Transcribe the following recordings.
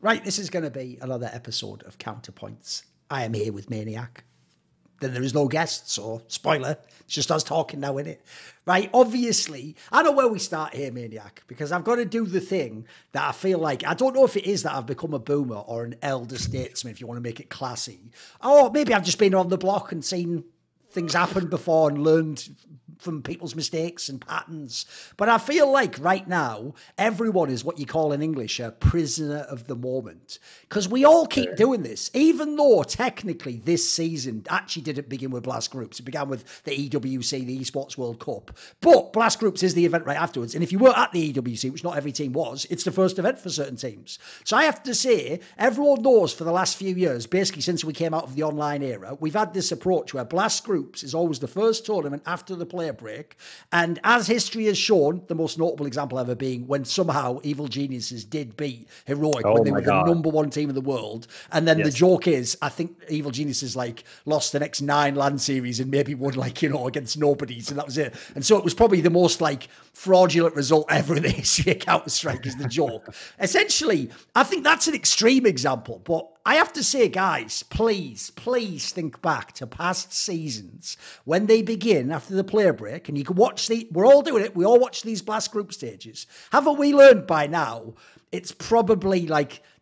Right, this is going to be another episode of Counterpoints. I am here with Maniac. Then there is no guest, so spoiler, it's just us talking now, innit? Right, obviously, I know where we start here, Maniac, because I've got to do the thing that I feel like, I don't know if it is that I've become a boomer or an elder statesman, if you want to make it classy. Or maybe I've just been on the block and seen things happen before and learned from people's mistakes and patterns. But I feel like right now, everyone is what you call in English a prisoner of the moment. Because we all keep doing this, even though technically this season actually didn't begin with Blast Groups. It began with the EWC, the Esports World Cup. But Blast Groups is the event right afterwards. And if you were at the EWC, which not every team was, it's the first event for certain teams. So I have to say, everyone knows for the last few years, basically since we came out of the online era, we've had this approach where Blast Groups is always the first tournament after the player break. And as history has shown, the most notable example ever being when somehow Evil Geniuses did beat Heroic when they were the number one team in the world. And then the joke is, I think Evil Geniuses lost the next 9 LAN series and maybe won against nobodies, and that was it. And so it was probably the most fraudulent result ever in the history of Counter-Strike is the joke. Essentially, I think that's an extreme example, but I have to say, guys, please think back to past seasons when they begin after the player break, and you can watch we're all doing it, we all watch these Blast Group stages. Haven't we learned by now, it's probably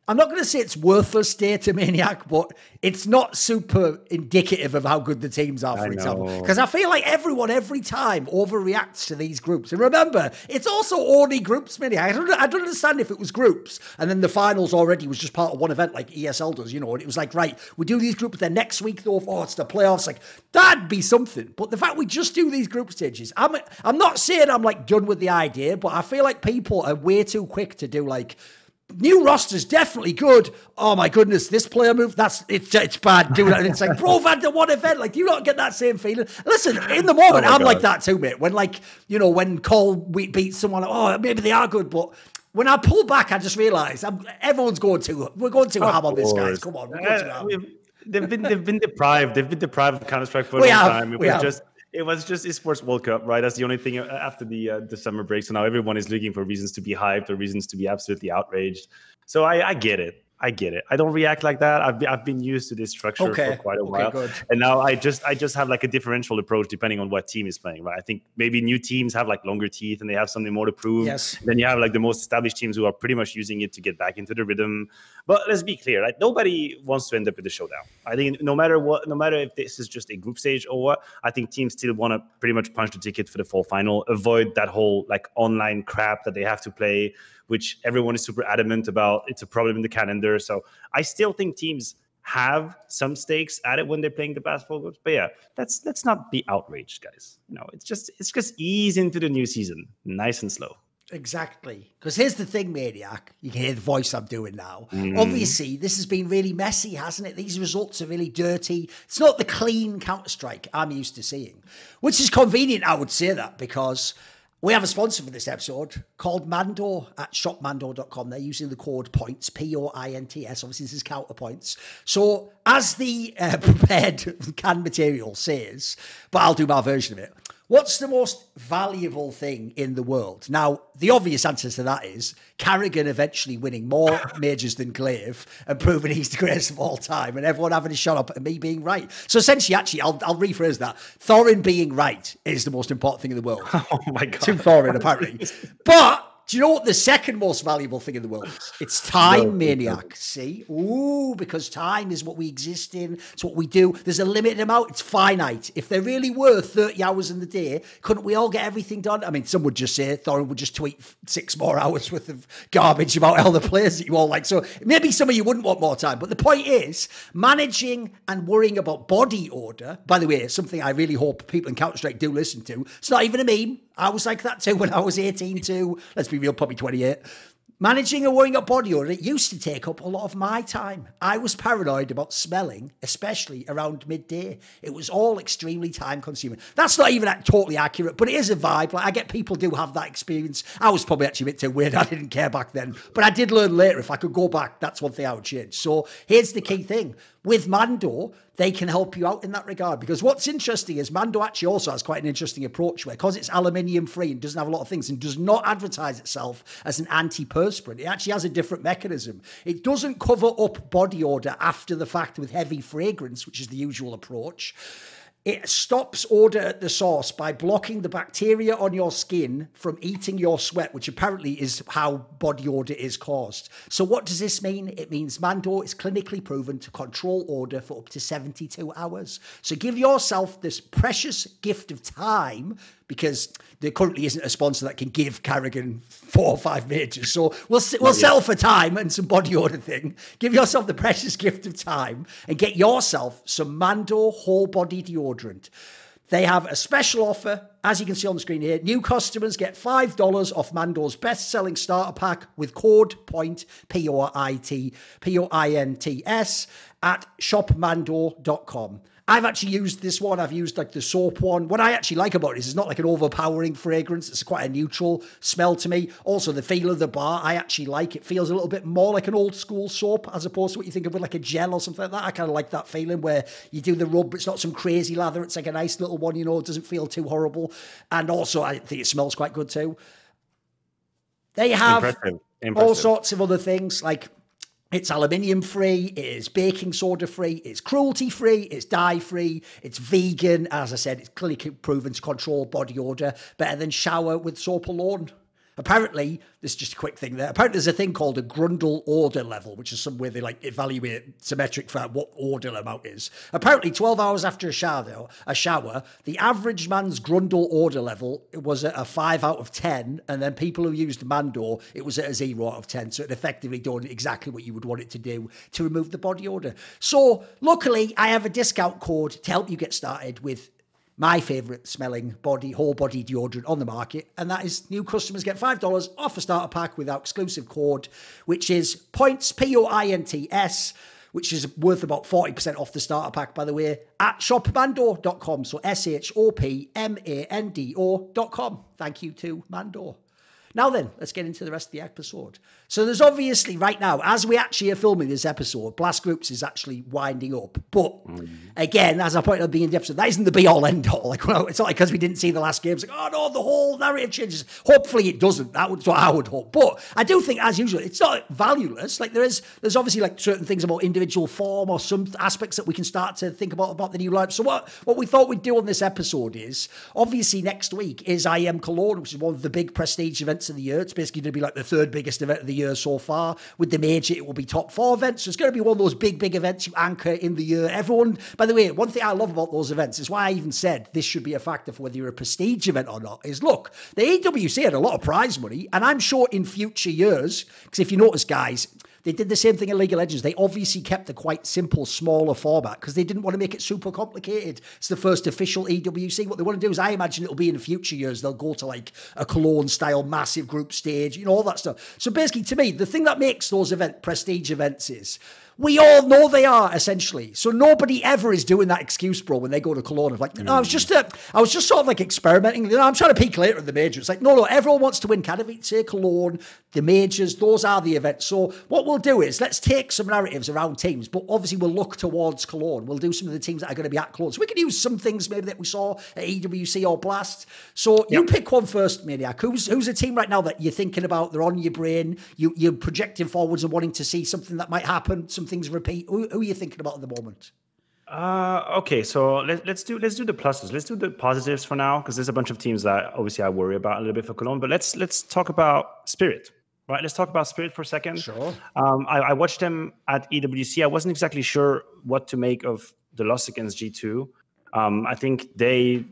I'm not going to say it's worthless data, Maniac, but it's not super indicative of how good the teams are, for example. Because I feel like everyone, every time, overreacts to these groups. And remember, it's also only groups, Maniac. I don't understand if it was groups, and then the finals already was just part of one event like ESL does, and it was right, we do these groups, then next week, though, it's the playoffs. That'd be something. But the fact we just do these group stages, I'm not saying I'm, done with the idea, but I feel like people are way too quick to do, new roster's definitely good. Oh my goodness, this player move, it's bad. Do that. And it's bro, I've had the one event. Do you not get that same feeling? Listen, in the moment, I'm like that too, mate. When when Cole beats someone, maybe they are good, but when I pull back, I just realise we're going too ham on this, guys. Come on, we're going too ham. They've been deprived. They've been deprived of Counter-Strike for a long time. It was just Esports World Cup, right? That's the only thing after the summer break. So now everyone is looking for reasons to be hyped or reasons to be absolutely outraged. So I get it. I don't react like that. I've been used to this structure for quite a while. Good. And now I just have a differential approach depending on what team is playing, right? I think maybe new teams have longer teeth and they have something more to prove. Yes. Then you have the most established teams who are pretty much using it to get back into the rhythm. But let's be clear, nobody wants to end up with a showdown. I think no matter if this is just a group stage or what, I think teams still want to pretty much punch the ticket for the fall final, avoid that whole online crap that they have to play, which everyone is super adamant about. It's a problem in the calendar. So I still think teams have some stakes at it when they're playing the basketball groups. But yeah, let's not be outraged, guys. It's just ease into the new season, nice and slow. Exactly. Because here's the thing, Maniac. You can hear the voice I'm doing now. Obviously, this has been really messy, hasn't it? These results are really dirty. It's not the clean Counter-Strike I'm used to seeing, which is convenient, I would say that, because we have a sponsor for this episode called Mando at shopmando.com. They're using the code POINTS, POINTS. Obviously, this is Counterpoints. So as the prepared canned material says, but I'll do my version of it. What's the most valuable thing in the world? Now, the obvious answer to that is Carrigan eventually winning more majors than Glaive and proving he's the greatest of all time, and everyone having a shot up at me being right. So essentially, I'll rephrase that. Thorin being right is the most important thing in the world. Oh my God. To Thorin, apparently. But do you know what the second most valuable thing in the world is? It's time, Maniac. See? Ooh, because time is what we exist in. It's what we do. There's a limited amount. It's finite. If there really were 30 hours in the day, couldn't we all get everything done? I mean, some would just say Thorin would just tweet 6 more hours worth of garbage about all the players that you all like. So maybe some of you wouldn't want more time. But the point is, managing and worrying about body order, by the way, something I really hope people in Counter-Strike do listen to. It's not even a meme. I was like that too when I was 18 too. Let's be real, probably 28. Managing and worrying up body odor, it used to take up a lot of my time. I was paranoid about smelling, especially around midday. It was all extremely time consuming. That's not even totally accurate, but it is a vibe. I get people do have that experience. I was probably actually a bit too weird. I didn't care back then, but I did learn later. If I could go back, that's one thing I would change. So here's the key thing. With Mando, they can help you out in that regard. Because what's interesting is Mando actually also has quite an interesting approach where, because it's aluminium free and doesn't have a lot of things and does not advertise itself as an antiperspirant, it actually has a different mechanism. It doesn't cover up body odor after the fact with heavy fragrance, which is the usual approach. It stops odor at the source by blocking the bacteria on your skin from eating your sweat, which apparently is how body odor is caused. So what does this mean? It means Mando is clinically proven to control odor for up to 72 hours. So give yourself this precious gift of time, because there currently isn't a sponsor that can give Carrigan 4 or 5 majors. So we'll sell for time and some body odor thing. Give yourself the precious gift of time and get yourself some Mando whole body deodorant. They have a special offer, as you can see on the screen here. New customers get $5 off Mando's best-selling starter pack with code POINT, POINTS, at shopmando.com. I've actually used this one. I've used like the soap one. What I actually like about it is it's not like an overpowering fragrance. It's quite a neutral smell to me. Also, the feel of the bar, I actually like. It feels a little bit more like an old school soap as opposed to what you think of with like a gel or something like that. I kind of like that feeling where you do the rub, but it's not some crazy lather. It's like a nice little one, you know, it doesn't feel too horrible. And also, I think it smells quite good too. They have Impressive. all sorts of other things like it's aluminium free, it is baking soda free, it's cruelty free, it's dye free, it's vegan. As I said, it's clinically proven to control body odor better than shower with soap alone. Apparently, this is just a quick thing there. Apparently, there's a thing called a Grundle odor level, which is somewhere they like evaluate symmetric for what odor amount is. Apparently, 12 hours after a shower, the average man's Grundle odor level was at a 5 out of 10, and then people who used Mando, it was at a 0 out of 10. So it effectively done exactly what you would want it to do to remove the body odor. So luckily, I have a discount code to help you get started with my favourite smelling whole body deodorant on the market, and that is new customers get $5 off a starter pack with our exclusive code, which is POINTS, POINTS, which is worth about 40% off the starter pack, by the way, at shopmando.com. So shopmando.com. Thank you to Mando. Now then, let's get into the rest of the episode. So there's obviously right now, as we actually are filming this episode, Blast Groups is actually winding up. But again, as I pointed out at the beginning of the episode, that isn't the be-all, end-all. Like, well, it's not like because we didn't see the last game, it's like, oh no, the whole narrative changes. Hopefully it doesn't. That's what I would hope. But I do think, as usual, it's not valueless. Like there's obviously like certain things about individual form or some aspects that we can start to think about the new lineup. So what we thought we'd do on this episode is, obviously next week is IM Cologne, which is one of the big prestige events of the year. It's basically going to be like the third biggest event of the year so far. With the major, it will be top 4 events. So it's going to be one of those big events you anchor in the year. Everyone, by the way, one thing I love about those events is why I even said this should be a factor for whether you're a prestige event or not, is look, the AWC had a lot of prize money, and I'm sure in future years, because if you notice, guys, they did the same thing in League of Legends. They obviously kept a quite simple, smaller format because they didn't want to make it super complicated. It's the first official EWC. What they want to do is, I imagine it'll be in future years, they'll go to like a Cologne-style massive group stage, you know, all that stuff. So basically, to me, the thing that makes those prestige events is, we all know they are, essentially. So nobody ever is doing that excuse, bro, when they go to Cologne of like, I was just sort of like experimenting. You know, I'm trying to peak later in the major. It's like, no, everyone wants to win Katowice, Cologne, the majors. Those are the events. So what we'll do is let's take some narratives around teams, but obviously we'll look towards Cologne. We'll do some of the teams that are going to be at Cologne. So we can use some things maybe that we saw at EWC or Blast. So you pick one first, Maniac. Who's a team right now that you're thinking about? They're on your brain. You're projecting forwards and wanting to see something that might happen. Some things repeat. Who are you thinking about at the moment? Okay, so let's do the pluses. Let's do the positives for now, because there's a bunch of teams that obviously I worry about a little bit for Cologne. But let's talk about Spirit. Right, let's talk about Spirit for a second. Sure. I watched them at EWC. I wasn't exactly sure what to make of the loss against G2. I think they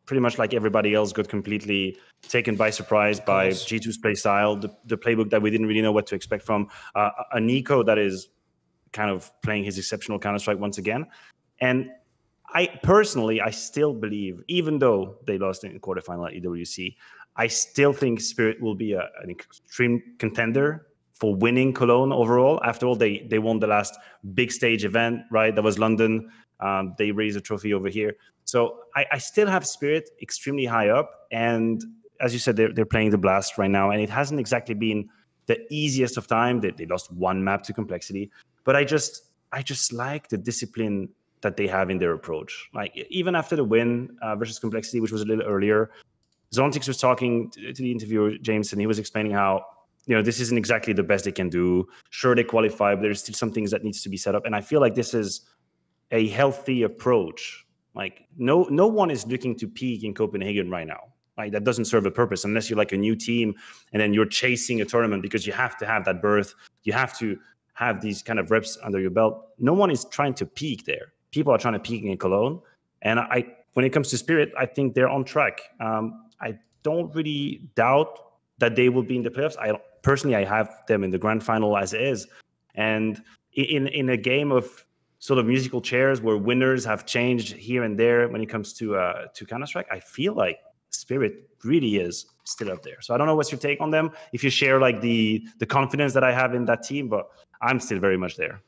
pretty much like everybody else got completely taken by surprise by G2's play style, the playbook that we didn't really know what to expect from a Nico that is kind of playing his exceptional Counter-Strike once again. And I still believe, even though they lost in the quarterfinal at EWC, I still think Spirit will be an extreme contender for winning Cologne overall. After all, they won the last big stage event, right? That was London. They raised a trophy over here. So I still have Spirit extremely high up. And as you said, they're playing the Blast right now, and it hasn't exactly been the easiest of time. They lost one map to Complexity. But I just like the discipline that they have in their approach. Like even after the win versus Complexity, which was a little earlier, Zontix was talking to the interviewer, James, and he was explaining how, this isn't exactly the best they can do. Sure, they qualify, but there's still some things that needs to be set up. And I feel like this is a healthy approach. Like no one is looking to peak in Copenhagen right now. Like that doesn't serve a purpose unless you're like a new team and then you're chasing a tournament because you have to have that berth. You have to have these kind of reps under your belt. No one is trying to peak there. People are trying to peak in Cologne. And when it comes to Spirit, I think they're on track. I don't really doubt that they will be in the playoffs. Personally, I have them in the grand final as is. And in a game of sort of musical chairs where winners have changed here and there when it comes to Counter-Strike, I feel like Spirit really is still up there. So I don't know what's your take on them, if you share like the confidence that I have in that team, but I'm still very much there.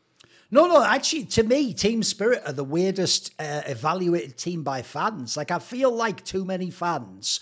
No, actually, to me, Team Spirit are the weirdest evaluated team by fans. Like, I feel like too many fans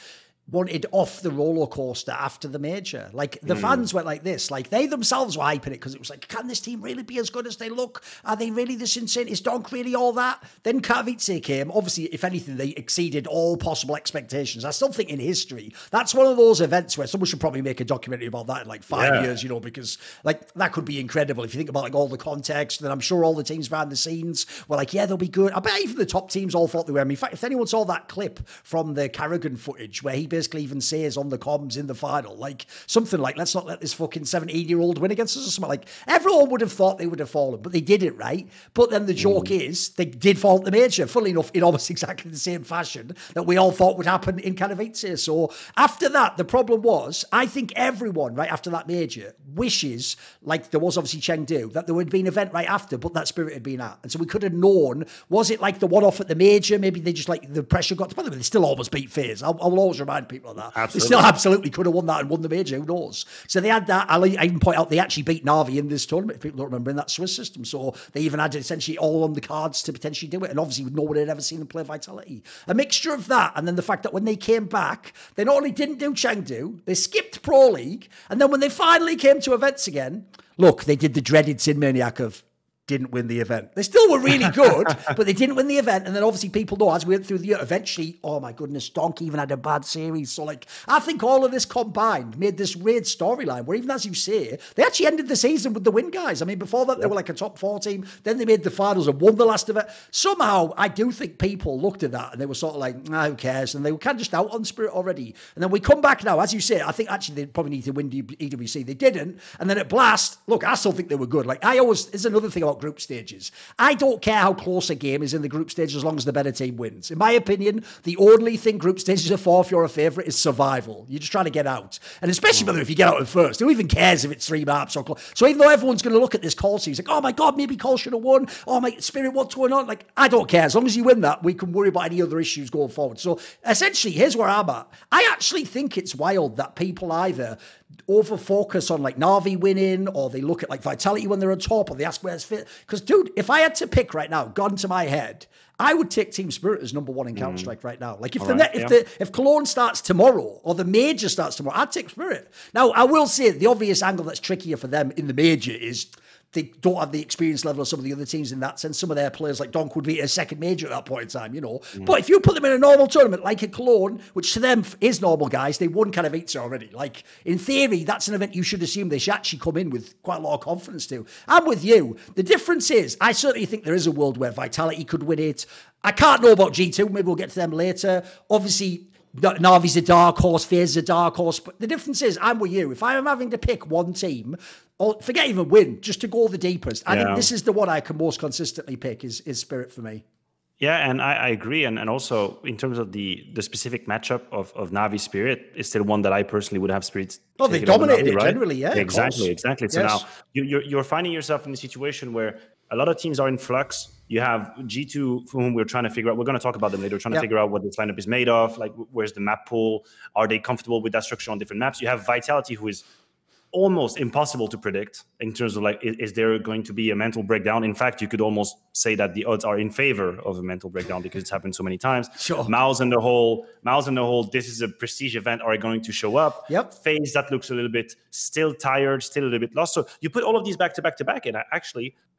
wanted off the roller coaster after the major. Like the fans went like this, like they themselves were hyping it because it was like, can this team really be as good as they look? Are they really this insane? Is Donk really all that? Then Quiquerez came. Obviously, if anything, they exceeded all possible expectations. I still think in history, that's one of those events where someone should probably make a documentary about that in like 5 years, because like that could be incredible if you think about like all the context. And I'm sure all the teams behind the scenes were like, yeah, they'll be good. I bet even the top teams all thought they were. I mean, in fact, if anyone saw that clip from the Carrigan footage where he basically even says on the comms in the final, like something like, let's not let this fucking 17-year-old win against us or something, like everyone would have thought they would have fallen, but they didn't, right? But then the joke is they did fall at the major, funnily enough, in almost exactly the same fashion that we all thought would happen in Katowice. So after that, the problem was, I think everyone right after that major wishes, like there was obviously Chengdu, that there would be an event right after, but that Spirit had been at. And so we could have known, was it like the one-off at the major? Maybe they just like the pressure got to, by the way, they still almost beat FaZe. I will always remind people of that. Absolutely. They still absolutely could have won that and won the major. Who knows? So they had that. I even point out they actually beat NAVI in this tournament. If people don't remember, in that Swiss system. So they even had essentially all on the cards to potentially do it. And obviously, no one had ever seen them play Vitality. A mixture of that, and then the fact that when they came back, they not only didn't do Chengdu, they skipped Pro League, and then when they finally came to events again, look, they did the dreaded Sin Maniac of didn't win the event. They still were really good, but they didn't win the event. And then obviously people know as we went through the year, eventually, oh my goodness, Donk even had a bad series. So like, I think all of this combined made this weird storyline where even as you say, they actually ended the season with the win, guys. I mean, before that, they were like a top 4 team. Then they made the finals and won the last of it. Somehow, I do think people looked at that and they were sort of like, who cares? And they were kind of just out on Spirit already. And then we come back now, as you say, I think actually they probably need to win EWC. They didn't. And then at Blast, look, I still think they were good. Like there's another thing about group stages. I don't care how close a game is in the group stage as long as the better team wins. In my opinion, the only thing group stages are for if you're a favourite is survival. You're just trying to get out. And especially whether if you get out at first. Who even cares if it's 3 maps or close? So even though everyone's going to look at this call series like, oh my God, maybe Cole should have won. Oh my Spirit, what's going on? Like, I don't care. As long as you win that, we can worry about any other issues going forward. So essentially, here's where I'm at. I actually think it's wild that people either over focus on like Navi winning, or they look at like Vitality when they're on top, or they ask where's fit. Because dude, if I had to pick right now, gun to my head, I would take Team Spirit as number 1 in Counter-Strike right now. Like if Cologne starts tomorrow or the major starts tomorrow, I'd take Spirit. Now I will say the obvious angle that's trickier for them in the major is they don't have the experience level of some of the other teams in that sense. Some of their players, like Donk, would be a second major at that point in time, But if you put them in a normal tournament, like a Cologne, which to them is normal, guys, they won Katowice already. Like, in theory, that's an event you should assume they should actually come in with quite a lot of confidence to. I'm with you. The difference is, I certainly think there is a world where Vitality could win it. I can't know about G2. Maybe we'll get to them later. Obviously, Navi's a dark horse, FaZe is a dark horse. But the difference is, I'm with you. If I'm having to pick one team, or forget even win, just to go the deepest, I think this is the one I can most consistently pick is Spirit for me. Yeah, and I agree. And also, in terms of the specific matchup of Navi Spirit, is still one that I personally would have Spirit. Oh, they dominated it generally, yeah. Exactly. So yes. now you're finding yourself in a situation where a lot of teams are in flux. You have G2, for whom we're trying to figure out. We're going to talk about them later. Trying to figure out what this lineup is made of. Like, where's the map pool? Are they comfortable with that structure on different maps? You have Vitality, who is almost impossible to predict in terms of like, is there going to be a mental breakdown? In fact, you could almost say that the odds are in favor of a mental breakdown because it's happened so many times. Sure. Mouse and the whole, this is a prestige event, are going to show up. Yep. FaZe, that looks a little bit still tired, still a little bit lost. So you put all of these back to back to back, and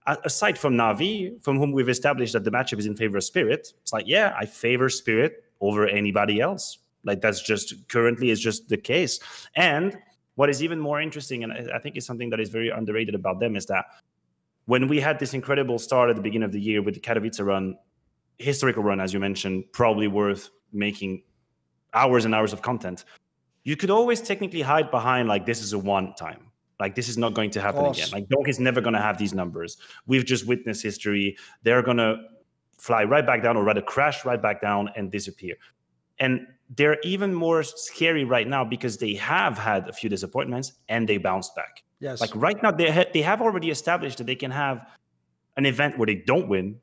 aside from Navi, from whom we've established that the matchup is in favor of Spirit, it's like, yeah, I favor Spirit over anybody else. Like, that's just currently is just the case. And what is even more interesting, and I think it's something that is very underrated about them, is that when we had this incredible start at the beginning of the year with the Katowice run, historical run, as you mentioned, probably worth making hours and hours of content, you could always technically hide behind, like, this is a one time. Like, this is not going to happen again. Like, Donk is never going to have these numbers. We've just witnessed history. They're going to fly right back down, or rather crash right back down and disappear. And they're even more scary right now because they have had a few disappointments and they bounced back. Yes. Like, right now, they have already established that they can have an event where they don't win.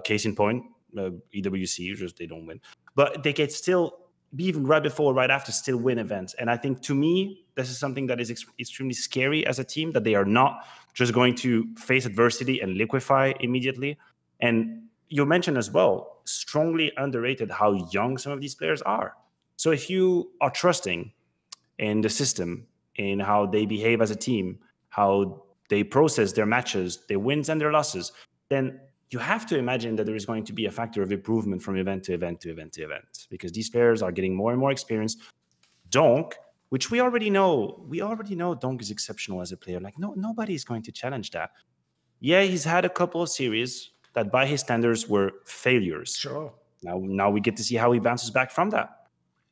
Case in point, EWC, just they don't win. But they can still, even right before, right after, still win events. And I think, to me, this is something that is extremely scary as a team, that they are not just going to face adversity and liquefy immediately. And you mentioned as well, strongly underrated how young some of these players are. So if you are trusting in the system, in how they behave as a team, how they process their matches, their wins and their losses, then you have to imagine that there is going to be a factor of improvement from event to event to event to event, because these players are getting more and more experience. Donk, which we already know Donk is exceptional as a player. Like, nobody is going to challenge that. Yeah, he's had a couple of series that by his standards were failures. Sure. Now we get to see how he bounces back from that.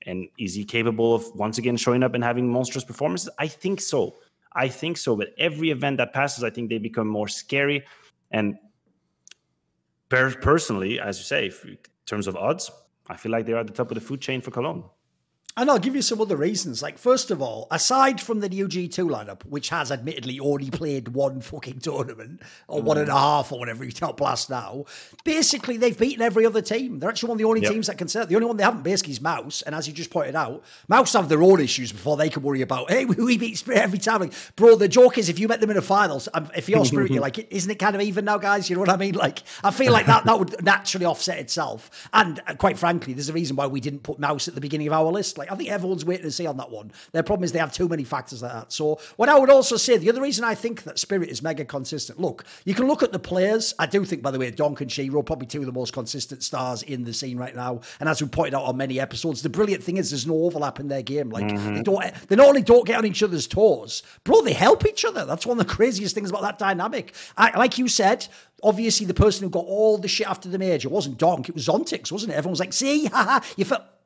And is he capable of once again showing up and having monstrous performances? I think so. But every event that passes, I think they become more scary. And personally, as you say, in terms of odds, I feel like they're at the top of the food chain for Cologne. And I'll give you some other reasons. Like, first of all, aside from the new G2 lineup, which has admittedly only played one fucking tournament, or 1.5, or whatever you top blast now, basically they've beaten every other team. They're actually one of the only teams that can say it. The only one they haven't basically is Mouse. And as you just pointed out, Mouse have their own issues before they can worry about, hey, we beat Spirit every time. Like, bro, the joke is, if you met them in a finals, if you're Spirit, you're like, isn't it kind of even now, guys? You know what I mean? Like, I feel like that would naturally offset itself. And quite frankly, there's a reason why we didn't put Mouse at the beginning of our list. Like, I think everyone's waiting to see on that one. Their problem is they have too many factors like that. So what I would also say, the other reason I think that Spirit is mega consistent, look, you can look at the players. I do think, by the way, Duncan and Shiro, probably two of the most consistent stars in the scene right now. And as we pointed out on many episodes, the brilliant thing is there's no overlap in their game. Like, they not only don't get on each other's toes, bro, they help each other. That's one of the craziest things about that dynamic. Like you said, obviously the person who got all the shit after the major wasn't Donk, it was Zontix, wasn't it? Everyone was like, see, haha,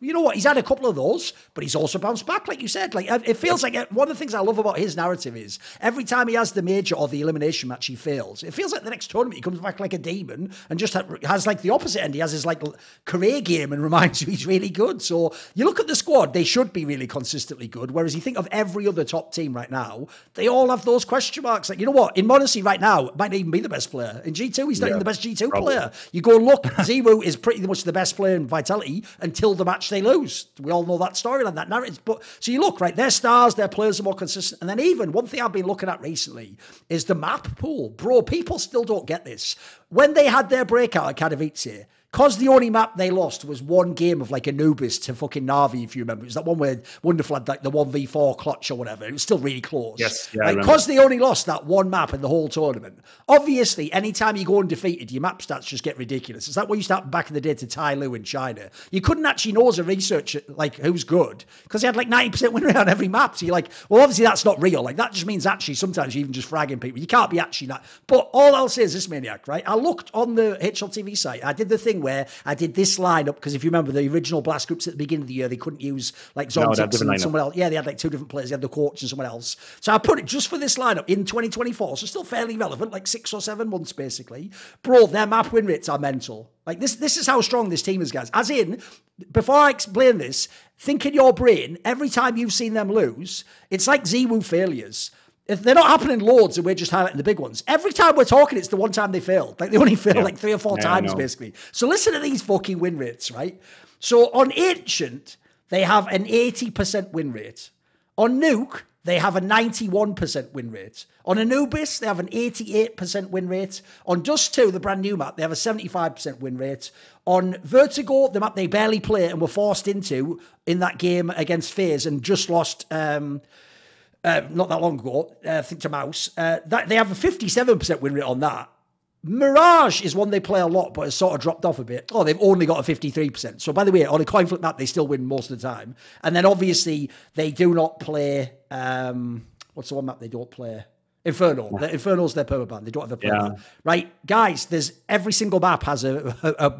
you know what? He's had a couple of those, but he's also bounced back, like you said. Like, it feels like one of the things I love about his narrative is every time he has the major or the elimination match, he fails. It feels like the next tournament he comes back like a demon and just has like the opposite end. He has his like career game and reminds you he's really good. So you look at the squad, they should be really consistently good. Whereas you think of every other top team right now, they all have those question marks. Like, you know what? In Modesty right now, it might not even be the best player. In G2, he's not even the best G2 player. You go, look, Zero is pretty much the best player in Vitality until the match they lose. We all know that storyline, that narrative. But so you look, right, their stars, their players are more consistent. And then even one thing I've been looking at recently is the map pool. Bro, people still don't get this. When they had their breakout at Katowice, because the only map they lost was one game of like Anubis to fucking Navi, if you remember. It was that one where Wonderful had like the 1v4 clutch or whatever. It was still really close. Yes, yeah, because they only lost that one map in the whole tournament. Obviously, anytime you go undefeated, your map stats just get ridiculous. It's like what used to happen back in the day to Tai Lu in China. You couldn't actually know as a researcher like who's good because he had like 90% win rate on every map. So you're like, well, obviously that's not real. Like that just means actually sometimes you're even just fragging people. You can't be actually that. But all I'll say is this, Maniac, right? I looked on the HLTV site. I did the thing where I did this lineup because if you remember the original Blast groups at the beginning of the year, they couldn't use like Zontix and someone else. Yeah, they had like two different players. They had the Quartz and someone else. So I put it just for this lineup in 2024. So still fairly relevant, like 6 or 7 months basically. Bro, their map win rates are mental. Like this is how strong this team is, guys. As in, before I explain this, think in your brain, every time you've seen them lose, it's like ZWoo failures. If they're not happening loads and we're just highlighting the big ones. Every time we're talking, it's the one time they failed. Like they only failed like 3 or 4 times, basically. So listen to these fucking win rates, right? So on Ancient, they have an 80% win rate. On Nuke, they have a 91% win rate. On Anubis, they have an 88% win rate. On Dust 2, the brand new map, they have a 75% win rate. On Vertigo, the map they barely play and were forced into in that game against FaZe and just lost... not that long ago, I think to Mouse, they have a 57% win rate on that. Mirage is one they play a lot, but it's sort of dropped off a bit. Oh, they've only got a 53%. So, by the way, on a coin flip map, they still win most of the time. And then, obviously, they do not play... what's the one map they don't play? Inferno. Yeah. Inferno's their permaban. They don't have a play that. Right, guys, every single map has a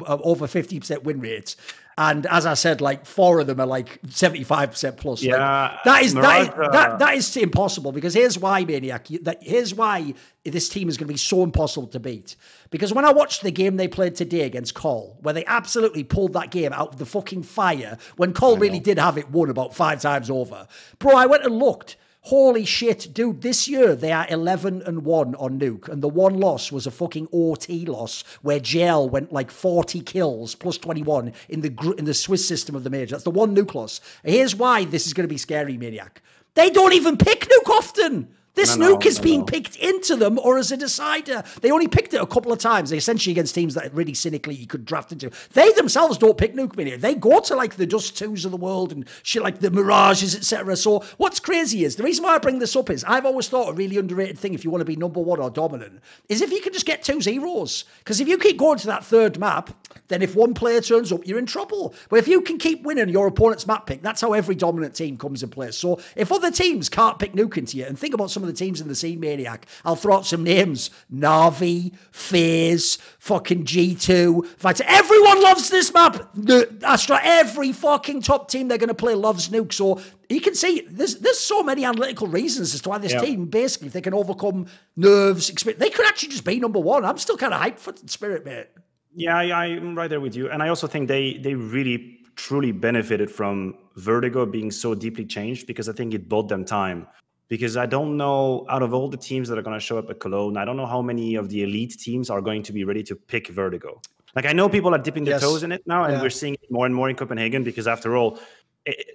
over 50% win rate. And as I said, like 4 of them are like 75% plus. Yeah, like, that is impossible, because here's why, Maniac. Here's why this team is going to be so impossible to beat. Because when I watched the game they played today against Col, where they absolutely pulled that game out of the fucking fire, when Col really did have it won about 5 times over. Bro, I went and looked. Holy shit, dude, this year they are 11-1 on Nuke, and the one loss was a fucking OT loss where JL went like 40 kills plus 21 in the Swiss system of the major. That's the one Nuke loss. Here's why this is going to be scary, Maniac. They don't even pick Nuke often. This nuke is being picked into them or as a decider. They only picked it a couple of times. They essentially against teams that really cynically you could draft into. They themselves don't pick nuke mania. They go to like the Dust 2s of the world and shit like the Mirages, etc. So what's crazy is, the reason why I bring this up is, I've always thought a really underrated thing if you want to be number 1 or dominant is if you can just get 2 zeros. Because if you keep going to that third map, then if one player turns up, you're in trouble. But if you can keep winning your opponent's map pick, that's how every dominant team comes in place. So if other teams can't pick nuke into you, and think about some of the teams in the scene, Maniac, I'll throw out some names: NAVI, FaZe, fucking G2, Fighter. Everyone loves this map. Astra, every fucking top team they're going to play loves nuke. So you can see there's so many analytical reasons as to why this team, basically, if they can overcome nerves, experience, they could actually just be number 1. I'm still kind of hyped for Spirit, mate. Yeah, I'm right there with you. And I also think they really truly benefited from Vertigo being so deeply changed, because I think it bought them time. Because I don't know, out of all the teams that are going to show up at Cologne, I don't know how many of the elite teams are going to be ready to pick Vertigo. Like, I know people are dipping their toes in it now, and we're seeing it more and more in Copenhagen, because after all,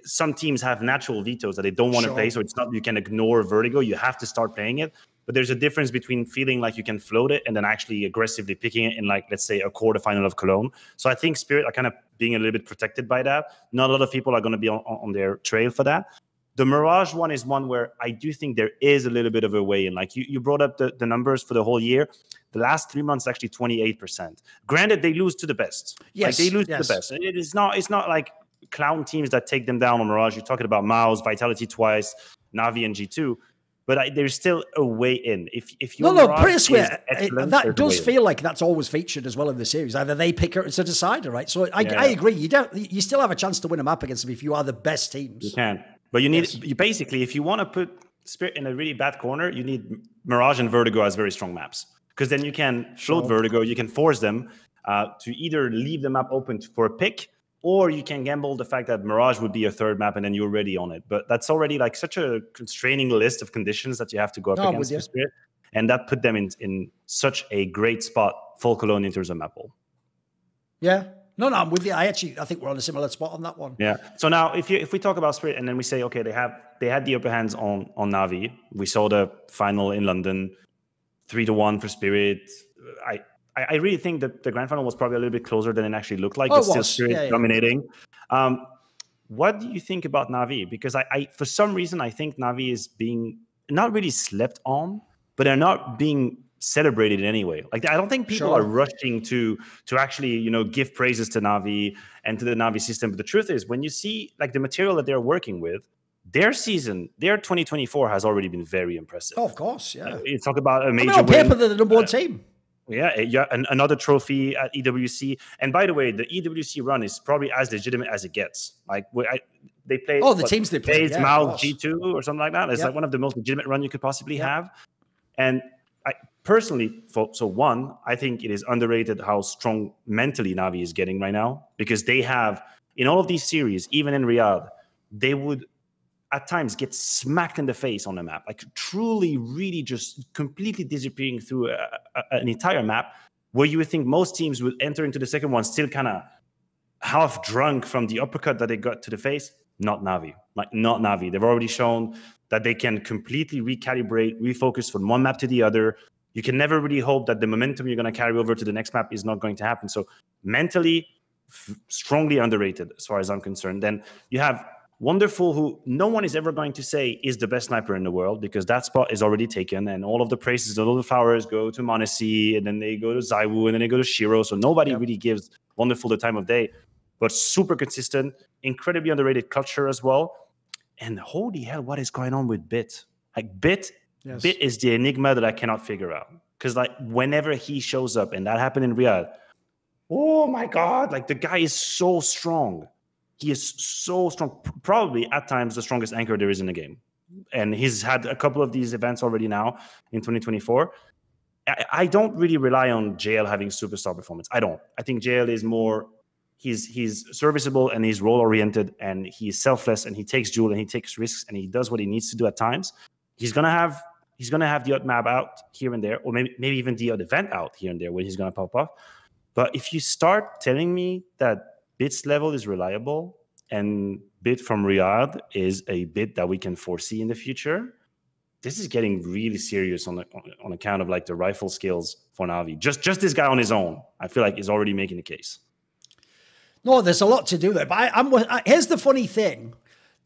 some teams have natural vetoes that they don't want to play, so it's not you can ignore Vertigo, you have to start playing it. But there's a difference between feeling like you can float it and then actually aggressively picking it in, like, let's say, a quarterfinal of Cologne. So I think Spirit are kind of being a little bit protected by that. Not a lot of people are going to be on their trail for that. The Mirage one is one where I do think there is a little bit of a way in. Like, you brought up the numbers for the whole year. The last 3 months, actually 28%. Granted, they lose to the best. Yes, like, they lose to the best. It's not like clown teams that take them down on Mirage. You're talking about Maus, Vitality twice, Navi, and G2. But there's still a way in. If you pretty swear. That does feel like that's always featured as well in the series. Either they pick it as a decider, right? So I agree. You still have a chance to win a map against them if you are the best teams. You can, but you need you basically, if you want to put Spirit in a really bad corner, you need Mirage and Vertigo as very strong maps, because then you can float Vertigo. You can force them to either leave the map open for a pick, or you can gamble the fact that Mirage would be a third map and then you're already on it. But that's already like such a constraining list of conditions that you have to go up against for Spirit. And that put them in such a great spot, full Cologne, in terms of map pool. Yeah. No, I'm with you. I think we're on a similar spot on that one. Yeah. So now if we talk about Spirit and then we say, okay, they had the upper hands on Navi. We saw the final in London, 3-1 for Spirit. I really think that the grand final was probably a little bit closer than it actually looked like. It's still Spirit dominating. What do you think about Navi? Because I for some reason, I think Navi is being not really slept on, but they're not being celebrated anyway. Like, I don't think people are rushing to actually, give praises to Navi and to the Navi system. But the truth is, when you see like the material that they're working with, their 2024 has already been very impressive. Oh, of course, yeah. You talk about a major on paper, they're the number 1 team. Yeah, another trophy at EWC. And by the way, the EWC run is probably as legitimate as it gets. Like, they play. Oh, the teams they play. FaZe, Maus, G2, or something like that. It's like one of the most legitimate run you could possibly have. And I personally, I think it is underrated how strong mentally Navi is getting right now, because they have, in all of these series, even in Riyadh, they would at times get smacked in the face on the map, like truly, really just completely disappearing through an entire map, where you would think most teams would enter into the second one still kind of half drunk from the uppercut that they got to the face. Not Navi. Not Navi. They've already shown that they can completely recalibrate, refocus from one map to the other. You can never really hope that the momentum you're going to carry over to the next map is not going to happen. So mentally, strongly underrated as far as I'm concerned. Then you have Wonderful, who no one is ever going to say is the best sniper in the world, because that spot is already taken, and all of the praises, all the flowers go to Monesi, and then they go to Zaiwu, and then they go to Shiro. So nobody really gives Wonderful the time of day, but super consistent, incredibly underrated culture as well. And holy hell, what is going on with Bit? Like Bit is the enigma that I cannot figure out. Because like whenever he shows up, and that happened in Riyadh, oh my God, like the guy is so strong. He is so strong, probably at times the strongest anchor there is in the game. And he's had a couple of these events already now in 2024. I don't really rely on JL having superstar performance. I don't. I think JL is more, he's serviceable and he's role-oriented and he's selfless and he takes duel and he takes risks and he does what he needs to do at times. He's gonna have the odd map out here and there, or maybe even the odd event out here and there where he's gonna pop off. But if you start telling me that Bit's level is reliable and Bit from Riyadh is a Bit that we can foresee in the future, this is getting really serious on account of like the rifle skills for Navi. Just this guy on his own, I feel like is already making the case. No, there's a lot to do there. But here's the funny thing.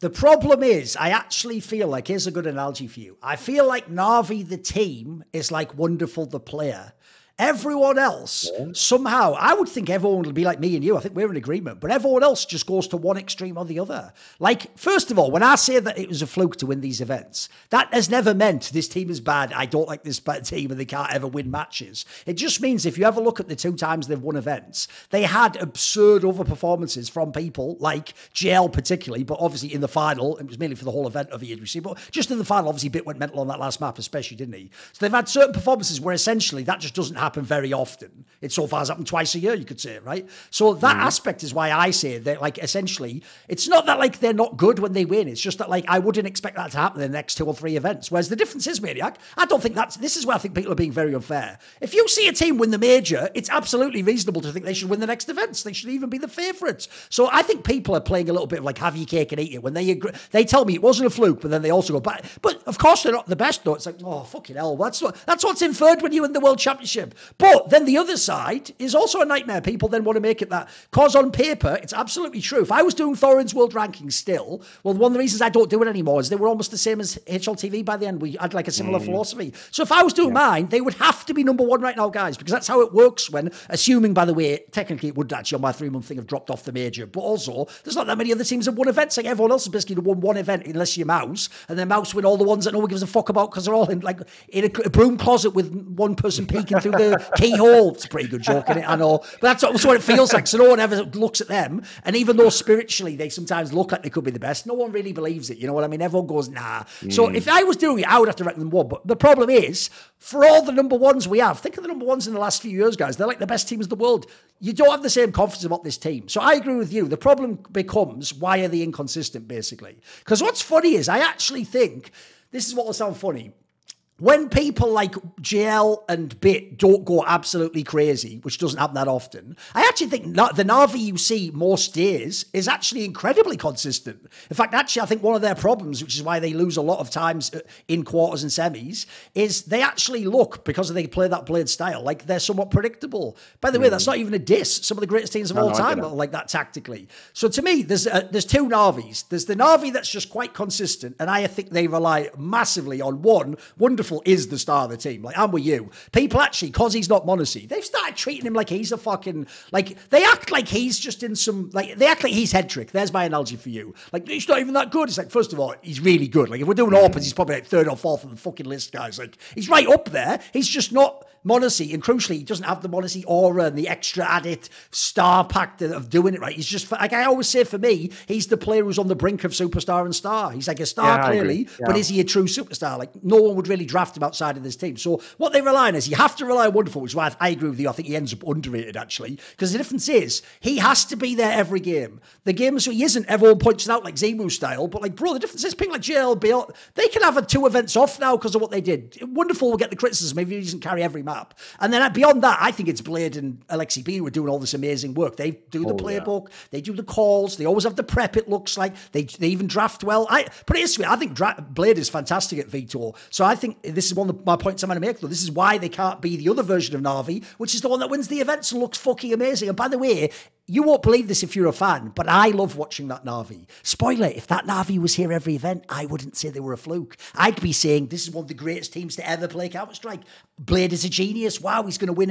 The problem is, I actually feel like, here's a good analogy for you. I feel like Navi, the team, is like Wonderful, the player. Everyone else, somehow, I would think everyone will be like me and you. I think we're in agreement. But everyone else just goes to one extreme or the other. Like, first of all, when I say that it was a fluke to win these events, that has never meant this team is bad, I don't like this team, and they can't ever win matches. It just means if you ever look at the 2 times they've won events, they had absurd other performances from people like JL particularly, but obviously in the final, it was mainly for the whole event of the EDC, but just in the final, obviously Bit went mental on that last map especially, didn't he? So they've had certain performances where essentially that just doesn't happen very often. It so far has happened twice a year, you could say, right? So that aspect is why I say that, like, essentially, it's not that like they're not good when they win. It's just that like I wouldn't expect that to happen in the next 2 or 3 events. Whereas the difference is, Maniac, I don't think this is where I think people are being very unfair. If you see a team win the major, it's absolutely reasonable to think they should win the next events. They should even be the favourites. So I think people are playing a little bit of like have your cake and eat it when they agree. They tell me it wasn't a fluke, but then they also go back. But of course they're not the best though. It's like, oh fucking hell, that's what's inferred when you win the World Championship. But then the other side is also a nightmare. People then want to make it that, cause on paper, it's absolutely true. If I was doing Thorin's world rankings still, well, one of the reasons I don't do it anymore is they were almost the same as HLTV by the end. We had like a similar philosophy. So if I was doing mine, they would have to be #1 right now, guys, because that's how it works when, assuming, by the way, technically it would actually on my 3-month thing have dropped off the major, but also there's not that many other teams that won events. Like everyone else has basically won one event unless you're Mouse, and then Mouse win all the ones that no one gives a fuck about because they're all in like in a broom closet with one person peeking through the keyhole. It's a pretty good joke, innit? I know. But that's what it feels like. So no one ever looks at them. And even though spiritually they sometimes look like they could be the best, no one really believes it. You know what I mean? Everyone goes, nah. So if I was doing it, I would have to rank them 1. But the problem is, for all the #1s we have, think of the #1s in the last few years, guys. They're like the best teams in the world. You don't have the same confidence about this team. So I agree with you. The problem becomes, why are they inconsistent, basically? Because what's funny is, I actually think, this is what will sound funny, when people like JL and Bit don't go absolutely crazy, which doesn't happen that often, I actually think the Navi you see most days is actually incredibly consistent. In fact, actually, I think one of their problems, which is why they lose a lot of times in quarters and semis, is they actually look, because they play that blade style, like they're somewhat predictable. By the way, that's not even a diss. Some of the greatest teams of all time are like that tactically. So to me, there's 2 Navis. There's the Navi that's just quite consistent, and I think they rely massively on one Wonderful is the star of the team. Like, I'm with you. People actually, because he's not Monesi, they've started treating him like he's a fucking, like, they act like he's just in some, like, they act like he's head trick. There's my analogy for you. Like, he's not even that good. It's like, first of all, he's really good. Like, if we're doing Orpans, he's probably like 3rd or 4th on the fucking list, guys. Like, he's right up there. He's just not Monesi, and crucially, he doesn't have the Monesi aura and the extra added star pack of doing it right. He's just, like I always say, for me, he's the player who's on the brink of superstar and star. He's like a star, clearly, but is he a true superstar? Like, no one would really draft him outside of this team. So what they rely on is, you have to rely on Wonderful, which is why I agree with you. I think he ends up underrated, actually, because the difference is, he has to be there every game. The games where he isn't, everyone points it out, like Zimu style, but like, bro, the difference is, people like JLB, they can have 2 events off now because of what they did. Wonderful will get the criticism if he doesn't carry every map. And then beyond that, I think it's Blade and Alexi B who are doing all this amazing work. They do the playbook, they do the calls, they always have the prep, it looks like. They even draft well. But it is sweet. I think Blade is fantastic at Vito. So I think this is one of my points I'm going to make, though. This is why they can't be the other version of Navi, which is the one that wins the events and looks fucking amazing. And by the way, you won't believe this if you're a fan, but I love watching that NAVI. Spoiler, if that NAVI was here every event, I wouldn't say they were a fluke. I'd be saying this is one of the greatest teams to ever play Counter-Strike. Blade is a genius. Wow, he's going to win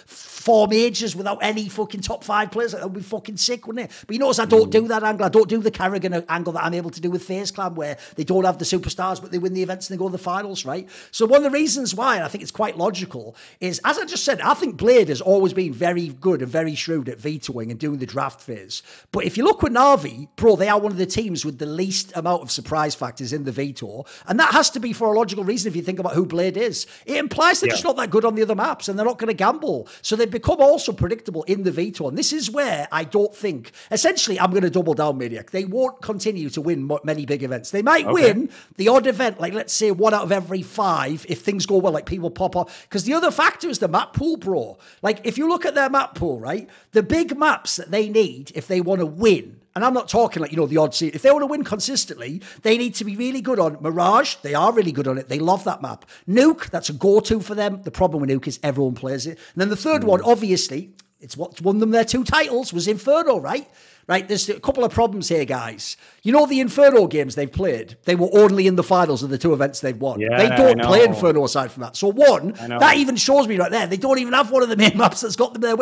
4 majors without any fucking top 5 players. That would be fucking sick, wouldn't it? But you notice I don't do that angle. I don't do the Carrigan angle that I'm able to do with FaZe Clan, where they don't have the superstars, but they win the events and they go to the finals, right? So one of the reasons why, and I think it's quite logical, is, as I just said, I think Blade has always been very good and very shrewd at vetoing and doing the draft phase. But if you look with NAVI, bro, they are one of the teams with the least amount of surprise factors in the veto. And that has to be for a logical reason if you think about who Blade is. It implies they're just not that good on the other maps and they're not going to gamble. So they become also predictable in the veto. And this is where I don't think, essentially, I'm going to double down, Maniac. They won't continue to win many big events. They might win the odd event, like let's say 1 out of every 5, if things go well, like people pop up. Because the other factor is the map pool, bro. Like if you look at their map pool, right, the big maps that they need if they want to win, and I'm not talking like, the odd seed. If they want to win consistently, they need to be really good on Mirage. They are really good on it. They love that map. Nuke, that's a go-to for them. The problem with Nuke is everyone plays it. And then the third one, obviously, it's what won them their 2 titles, was Inferno, right? Right, there's a couple of problems here, guys. You know the Inferno games they've played? They were only in the finals of the 2 events they've won. Yeah, they don't play Inferno aside from that. So that even shows me right there, they don't even have one of the main maps that's got them there.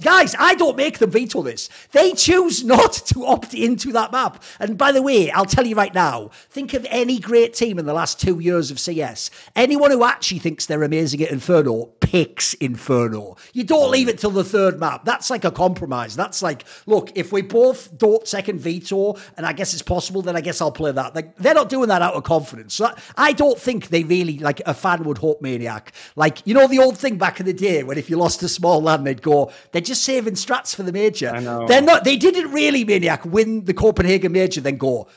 Guys, I don't make them veto this. They choose not to opt into that map. And by the way, I'll tell you right now, think of any great team in the last 2 years of CS. Anyone who actually thinks they're amazing at Inferno picks Inferno. You don't leave it till the 3rd map. That's like a compromise. That's like, look, if we both don't second veto, and I guess it's possible, then I guess I'll play that. Like, they're not doing that out of confidence. So I don't think they really, like a fan would hope, Maniac. Like, the old thing back in the day when if you lost a small land, they'd go, they're just saving strats for the major. I know. They didn't really, Maniac, win the Copenhagen major, then go,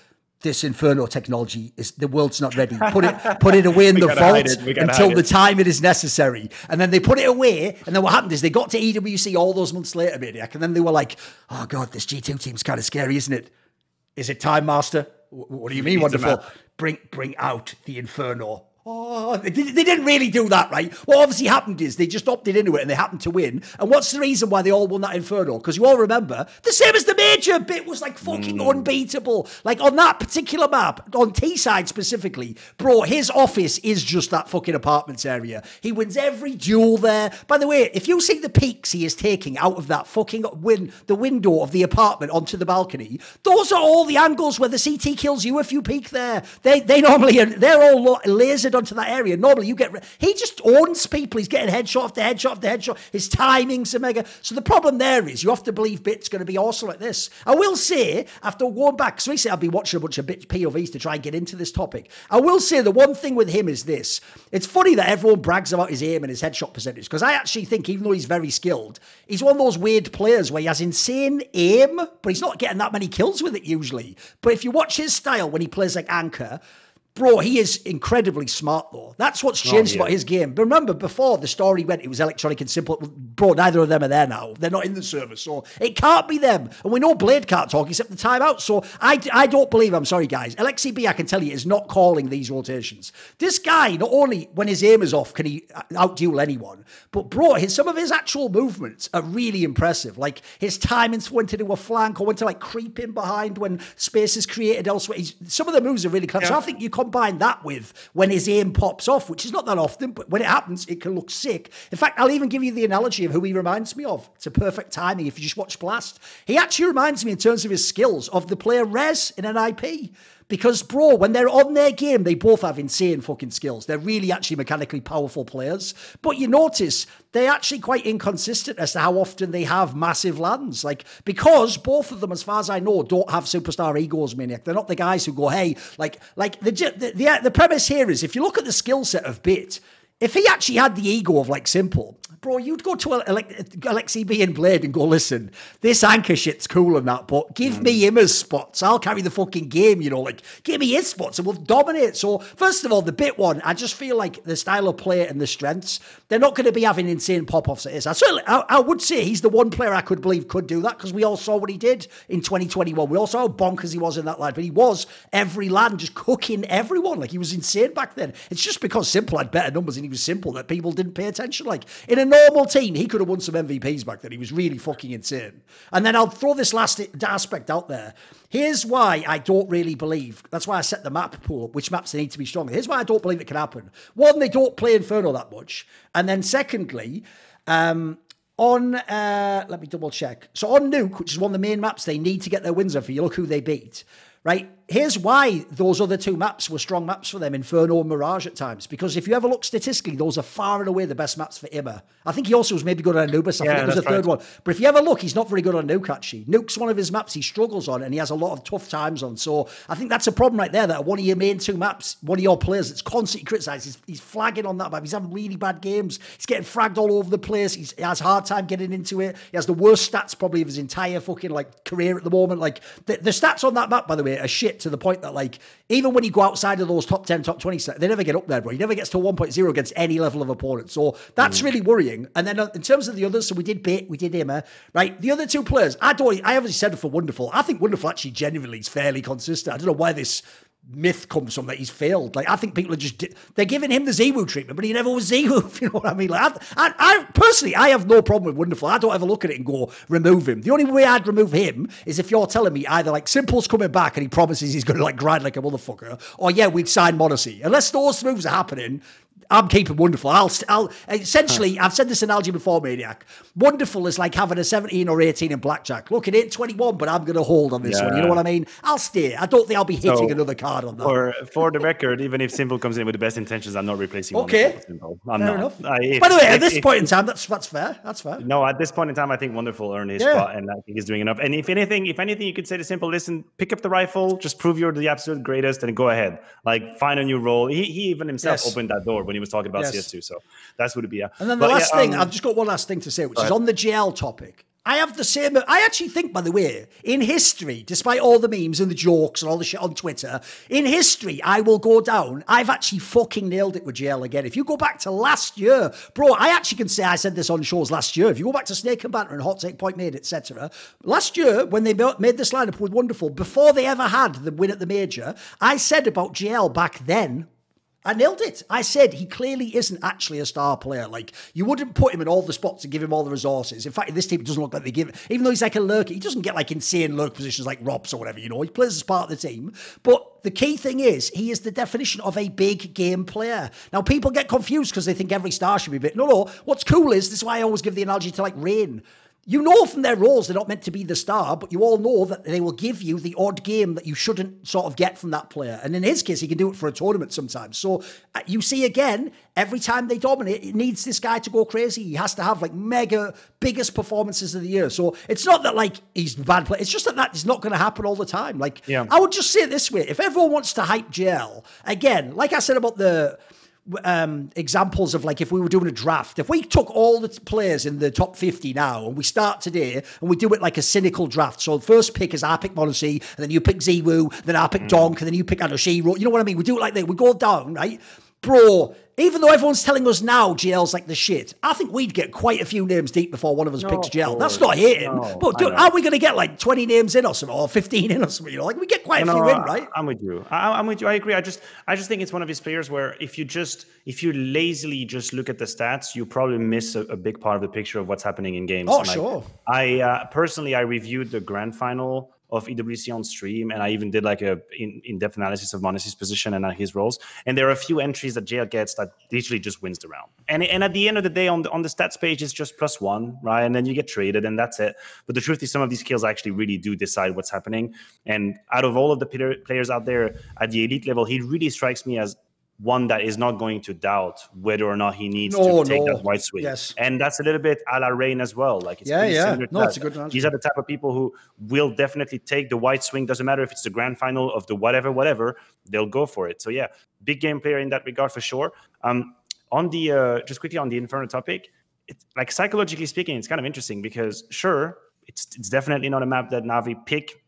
this Inferno technology is the world's not ready. Put it away in the vault until the time it is necessary. And then they put it away. And then what happened is they got to EWC all those months later, Maniac. And then they were like, oh God, this G2 team's kind of scary, isn't it? Is it time, Master? What do you mean, wonderful? Bring out the Inferno. Oh, they didn't really do that, right? What obviously happened is they just opted into it and they happened to win. And what's the reason why they all won that Inferno? Because you all remember, the same as the major bit was like fucking unbeatable. Like on that particular map, on T-side specifically, bro, his office is just that fucking apartments area. He wins every duel there. By the way, if you see the peaks he is taking out of that fucking the window of the apartment onto the balcony, those are all the angles where the CT kills you if you peek there. They normally, they're all lasered onto that area. Normally he just owns people. He's getting headshot after headshot after headshot. His timing's a mega. So the problem there is you have to believe Bit's going to be awesome like this. I will say, after going back, so recently I've been watching a bunch of Bit POVs to try and get into this topic. I will say the one thing with him is this. It's funny that everyone brags about his aim and his headshot percentage, because I actually think even though he's very skilled, he's one of those weird players where he has insane aim, but he's not getting that many kills with it usually. But if you watch his style when he plays like Anchor, bro, he is incredibly smart, though. That's what's changed about his game. But remember, before the story went, it was electronic and simple. Bro, neither of them are there now. They're not in the service, so it can't be them. And we know Blade can't talk except the timeout, so I don't believe, I'm sorry, guys. LXCB, I can tell you, is not calling these rotations. This guy, not only when his aim is off can he out-duel anyone, but bro, some of his actual movements are really impressive. Like, his timings when to do a flank or when to, like, creep in behind when space is created elsewhere. Some of the moves are really clever. So I think you combine that with when his aim pops off, which is not that often, but when it happens, it can look sick. In fact, I'll even give you the analogy of who he reminds me of. It's a perfect timing if you just watch Blast. He actually reminds me in terms of his skills of the player Rez in an IP. Because, bro, when they're on their game, they both have insane fucking skills. They're really actually mechanically powerful players. But you notice they're actually quite inconsistent as to how often they have massive lands. Like, because both of them, as far as I know, don't have superstar egos, Maniac. They're not the guys who go, hey, the premise here is if you look at the skill set of Bit, if he actually had the ego of, like, Simple, bro, you'd go to LXCB and Blade and go, listen, this Anchor shit's cool and that, but give me him as spots. I'll carry the fucking game, like, give me his spots and we'll dominate. So, first of all, the Bit one, I just feel like the style of play and the strengths, they're not going to be having insane pop-offs at this. I would say he's the one player I could believe could do that, because we all saw what he did in 2021. We all saw how bonkers he was in that line, but he was every land just cooking everyone. Like, he was insane back then. It's just because Simple had better numbers and he was Simple that people didn't pay attention. Like, in a normal team, he could have won some MVPs back then. He was really fucking insane. And then I'll throw this last aspect out there. Here's why I don't really believe. That's why I set the map pool up, which maps they need to be stronger. Here's why I don't believe it can happen. One, they don't play Inferno that much. And then secondly, let me double check. So on Nuke, which is one of the main maps they need to get their wins off, you look who they beat, right? Here's why those other two maps were strong maps for them, Inferno and Mirage at times. Because if you ever look statistically, those are far and away the best maps for Immer. I think he also was maybe good on Anubis. I think there's a third one. But if you ever look, he's not very good on Nuke, actually. Nuke's one of his maps he struggles on, and he has a lot of tough times on. So I think that's a problem right there, that one of your main two maps, one of your players that's constantly criticised, he's flagging on that map. He's having really bad games. He's getting fragged all over the place. He has a hard time getting into it. He has the worst stats probably of his entire fucking career at the moment. Like the stats on that map, by the way, are shit to the point that even when you go outside of those top 10, top 20 stats, they never get up there, bro. He never gets to 1.0 against any level of opponent. So that's really worrying. And then in terms of the others, so we did Bait, we did Immer, right? The other two players, I obviously said it for Wonderful. I think Wonderful actually genuinely is fairly consistent. I don't know why this myth comes from that he's failed. I think people are they're giving him the Ziwu treatment, but he never was Ziwu, if you know what I mean. I personally, I have no problem with Wonderful. I don't ever look at it and go, remove him. The only way I'd remove him is if you're telling me either Simple's coming back and he promises he's going to grind like a motherfucker, or we'd sign Monacy. Unless those moves are happening, I'm keeping Wonderful. I'll essentially, I've said this analogy before, Maniac. Wonderful is like having a 17 or 18 in blackjack. Look, it ain't 21, but I'm going to hold on this one. You know what I mean? I'll stay. I don't think I'll be hitting another card on that. For the record, even if Simple comes in with the best intentions, I'm not replacing Wonderful with Simple. Fair enough. By the way, at this point in time, that's fair. That's fair. No, at this point in time, I think Wonderful earned his spot, and I think he's doing enough. And if anything, you could say to Simple, listen, pick up the rifle, just prove you're the absolute greatest, and go ahead. Find a new role. He even himself opened that door when he was talking about CS2. So that's what it'd be. And then the last thing, I've just got one last thing to say, which is on the GL topic. I have the same. I actually think, by the way, in history, despite all the memes and the jokes and all the shit on Twitter, in history, I will go down. I've actually fucking nailed it with GL again. If you go back to last year, bro, I actually can say I said this on shows last year. If you go back to Snake and Banter and Hot Take Point Made, etc., last year when they made this lineup with Wonderful, before they ever had the win at the major, I said about GL back then, I nailed it. I said he clearly isn't actually a star player. You wouldn't put him in all the spots and give him all the resources. In fact, in this team, it doesn't look like they give him, even though he's like a lurker, he doesn't get insane lurk positions like Robs or whatever, He plays as part of the team. But the key thing is, he is the definition of a big game player. Now, people get confused because they think every star should be big. No. What's cool is, this is why I always give the analogy to Rain. You know from their roles they're not meant to be the star, but you all know that they will give you the odd game that you shouldn't sort of get from that player. And in his case, he can do it for a tournament sometimes. So you see again, every time they dominate, it needs this guy to go crazy. He has to have mega biggest performances of the year. So it's not that he's a bad player. It's just that is not going to happen all the time. I would just say it this way. If everyone wants to hype JL, again, like I said about the examples of if we were doing a draft, if we took all the players in the top 50 now and we start today and we do it like a cynical draft, so the first pick is I pick Monacy, and then you pick Ziwu, then I pick Donk, and then you pick Anoshiro, you know what I mean? We do it like that. We go down, right? Bro, even though everyone's telling us now GL's the shit, I think we'd get quite a few names deep before one of us picks GL. That's not hating. But are we going to get 20 names in or something, or 15 in or something? We get quite a few in, right? I'm with you. I'm with you. I agree. I just think it's one of these players where if you lazily just look at the stats, you probably miss a big part of the picture of what's happening in games. Oh, sure. I personally, I reviewed the grand final of EWC on stream, and I even did a in-depth analysis of Monacy's position and his roles. And there are a few entries that JL gets that literally just wins the round. And at the end of the day, on the stats page, it's just +1, right? And then you get traded, and that's it. But the truth is, some of these kills actually really do decide what's happening. And out of all of the players out there at the elite level, he really strikes me as one that is not going to doubt whether or not he needs to take that white swing. Yes. And that's a little bit a la Rain as well. It's similar to that. It's a good analogy. These are the type of people who will definitely take the white swing. Doesn't matter if it's the grand final of the whatever, they'll go for it. So yeah, big game player in that regard for sure. On the just quickly on the Inferno topic, it's psychologically speaking, it's kind of interesting because sure, it's definitely not a map that Navi pick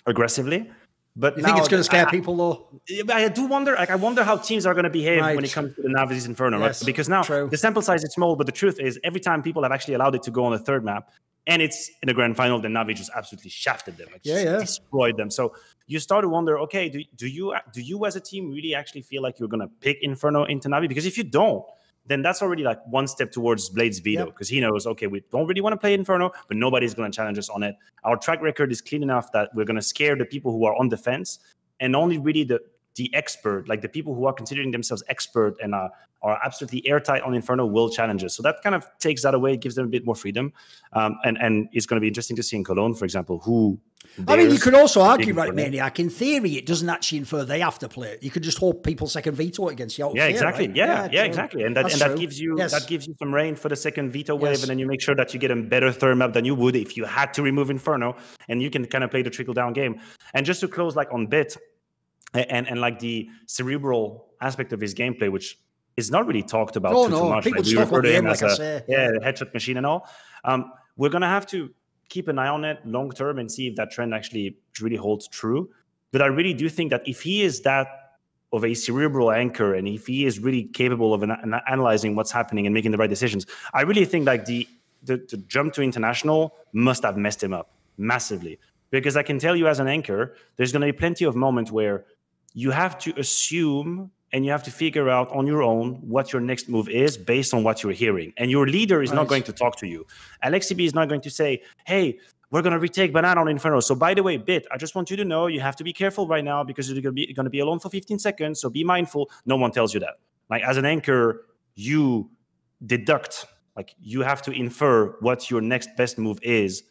aggressively. But you think it's going to scare people, though? I do wonder. I wonder how teams are going to behave when it comes to the Navi's Inferno, right? Because now the sample size is small, but the truth is, every time people have actually allowed it to go on a third map, and it's in the grand final, then Navi just absolutely shafted them, destroyed them. So you start to wonder, okay, do you as a team really actually feel like you're going to pick Inferno into Navi? Because if you don't, then that's already like one step towards Blade's veto, because he knows, okay, we don't really want to play Inferno, but nobody's going to challenge us on it. Our track record is clean enough that we're going to scare the people who are on the fence, and only really the expert, like the people who are considering themselves expert and are absolutely airtight on Inferno will challenge us. So that kind of takes that away, gives them a bit more freedom. And it's going to be interesting to see in Cologne, for example, who... I mean, you could also argue, right, Maniac, in theory, it doesn't actually infer they have to play it. You could just hope people second veto it against you. Yeah, exactly. Right? Yeah, exactly. And that gives you some rain for the second veto wave, and then you make sure that you get a better third map than you would if you had to remove Inferno, and you can kind of play the trickle-down game. And just to close, like, on Bit, and like the cerebral aspect of his gameplay, which is not really talked about too much. People like, just talk about him, like I say. The headshot machine and all. We're going to have to keep an eye on it long term and see if that trend actually really holds true. But I really do think that if he is that of a cerebral anchor, and if he is really capable of analyzing what's happening and making the right decisions, I really think like the jump to international must have messed him up massively. Because I can tell you as an anchor, there's going to be plenty of moments where you have to assume and you have to figure out on your own what your next move is based on what you're hearing. And your leader is not going to talk to you. Alexib is not going to say, hey, we're going to retake Banana on Inferno. So by the way, Bit, I just want you to know you have to be careful right now because you're going to be alone for 15 seconds. So be mindful. No one tells you that. Like as an anchor, you deduct, like you have to infer what your next best move is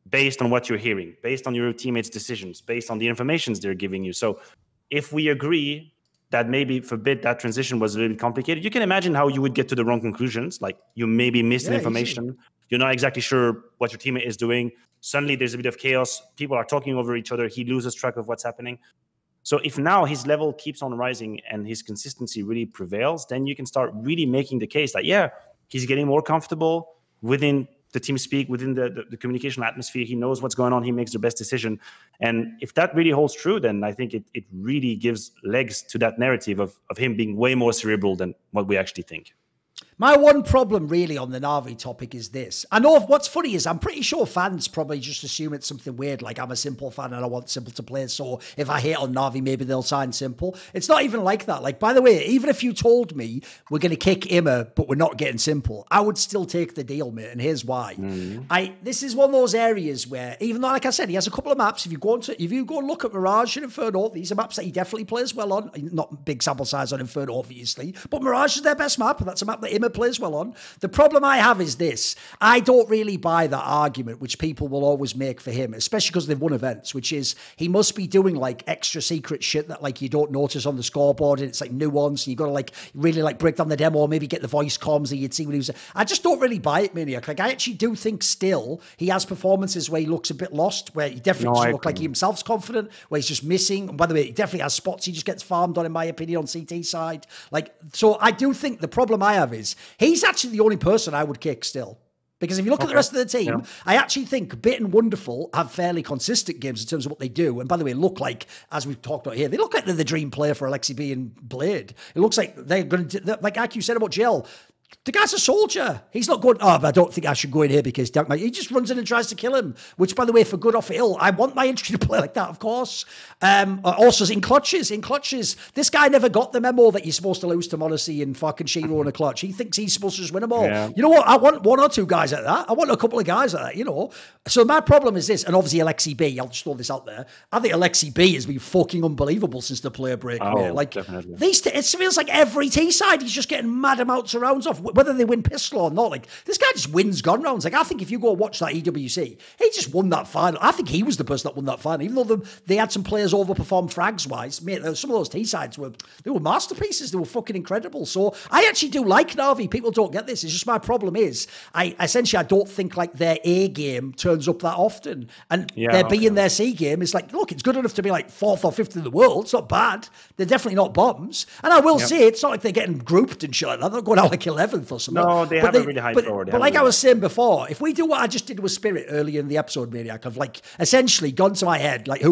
based on what you're hearing, based on your teammates' decisions, based on the information they're giving you. So if we agree that maybe for Bit that transition was a little bit complicated, you can imagine how you would get to the wrong conclusions. Like you maybe missed information. You're not exactly sure what your teammate is doing. Suddenly there's a bit of chaos. People are talking over each other. He loses track of what's happening. So if now his level keeps on rising and his consistency really prevails, then you can start really making the case that, yeah, he's getting more comfortable within the team speak, within the communication atmosphere. He knows what's going on. He makes the best decision. And if that really holds true, then I think it really gives legs to that narrative of him being way more cerebral than what we actually think. My one problem really on the NAVI topic is this. I know what's funny is I'm pretty sure fans probably just assume it's something weird, like I'm a Simple fan and I want Simple to play, so if I hate on NAVI, maybe they'll sign Simple. It's not even like that. Like, by the way, even if you told me we're going to kick Immer, but we're not getting Simple, I would still take the deal, mate, and here's why. This is one of those areas where, even though, like I said, he has a couple of maps, if you go and look at Mirage and Inferno, these are maps that he definitely plays well on. Not big sample size on Inferno, obviously, but Mirage is their best map, and that's a map that Immer plays well on. The problem I have is this. I don't really buy that argument, which people will always make for him, especially because they've won events, which is he must be doing like extra secret shit that like you don't notice on the scoreboard, and it's like nuance, and you've got to like really like break down the demo, or maybe get the voice comms and you'd see what he was. I just don't really buy it, Maniac. Like I actually do think still he has performances where he looks a bit lost, where he definitely doesn't look like he himself's confident, where he's just missing. And by the way, he definitely has spots he just gets farmed on, in my opinion, on CT side. Like, so I do think the problem I have is he's actually the only person I would kick still. Because if you look at the rest of the team, I actually think Bit and Wonderful have fairly consistent games in terms of what they do. And by the way, look like, as we've talked about here, they look like they're the dream player for Alexi B and Blade. It looks like they're going to, like you said about Jill, the guy's a soldier. He's not going, but I don't think I should go in here because Duncan, he just runs in and tries to kill him, which, by the way, for good or for ill, I want my entry to play like that, of course. Also, in clutches, this guy never got the memo that you're supposed to lose to Monacy and fucking Shiro in a clutch. He thinks he's supposed to just win them all. Yeah. You know what? I want one or two guys like that. I want a couple of guys like that, you know. So my problem is this, and obviously Alexi B, I'll just throw this out there. I think Alexi B has been fucking unbelievable since the player break. Like, definitely. It feels like every T-side, he's just getting mad amounts of rounds off, whether they win pistol or not. Like, this guy just wins gun rounds. Like, I think if you go and watch that EWC, he just won that final. I think he was the person that won that final, even though they had some players overperform frags-wise. Mate, some of those T-sides were masterpieces. They were fucking incredible. So I actually do like NAVI. People don't get this. It's just my problem is, I don't think like their A game turns up that often. And their B and their C game is like, look, it's good enough to be like 4th or 5th in the world. It's not bad. They're definitely not bombs. And I will say, it's not like they're getting grouped and shit like that. They're going out like 11th or something. No, they have a really high score. But like I was saying before, if we do what I just did with Spirit earlier in the episode, Maniac, of like essentially gone to my head, like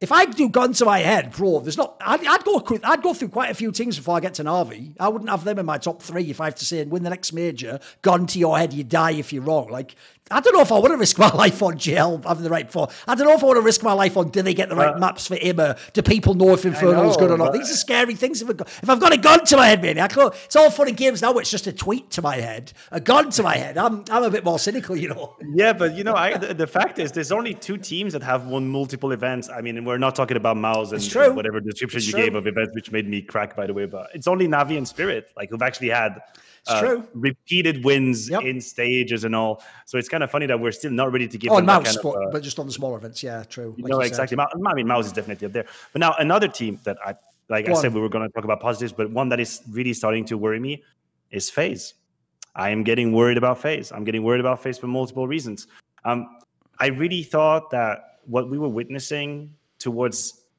if I do gun to my head, bro, there's not. I'd go through quite a few teams before I get to NAVI. I wouldn't have them in my top 3 if I have to say, win the next major, gun to your head, you die if you're wrong. Like, I don't know if I want to risk my life on GL having the right four. I don't know if I want to risk my life on, do they get the right maps for Immer? Do people know if Infernal is good or not? These are scary things. If I've got a gun to my head, Maniac, it's all fun and games now. It's just a tweet to my head, a gun to my head. I'm a bit more cynical, you know. Yeah, but you know, the fact is, there's only 2 teams that have won multiple events. I mean, we're not talking about Mouse and whatever description you gave of events, which made me crack, by the way. But it's only Navi and Spirit, like, who've actually had repeated wins in stages and all. So it's kind of funny that we're still not ready to give them Mouse, but just on the smaller events. Yeah, true. You know, exactly. I mean, Mouse is definitely up there. But now another team that I said we were going to talk about positives, but one that is really starting to worry me is FaZe. I am getting worried about FaZe. I'm getting worried about FaZe for multiple reasons. I really thought that what we were witnessing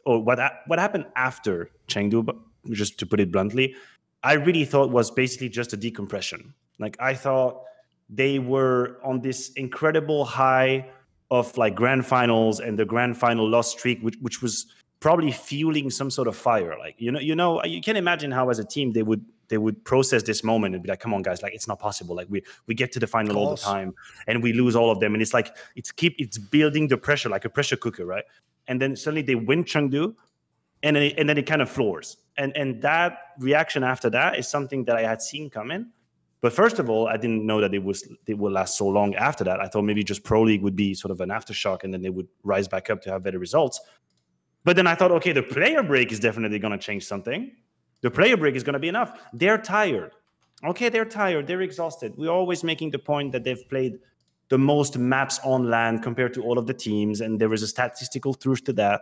what happened after Chengdu, just to put it bluntly, I really thought was basically just a decompression. Like, I thought they were on this incredible high of like grand finals and the grand final loss streak, which was probably fueling some sort of fire. Like, you know, you can imagine how as a team they would process this moment and be like, come on, guys, like, it's not possible. Like, we get to the final all the time and we lose all of them. And it's like, it's building the pressure like a pressure cooker, right? And then suddenly they win Chengdu and then it kind of floors. And that reaction after that is something that I had seen coming. But first of all, I didn't know that it would last so long after that. I thought maybe just Pro League would be sort of an aftershock and then they would rise back up to have better results. But then I thought, okay, the player break is definitely going to change something. The player break is going to be enough. They're tired. Okay, they're tired. They're exhausted. We're always making the point that they've played the most maps on land compared to all of the teams, and there is a statistical truth to that.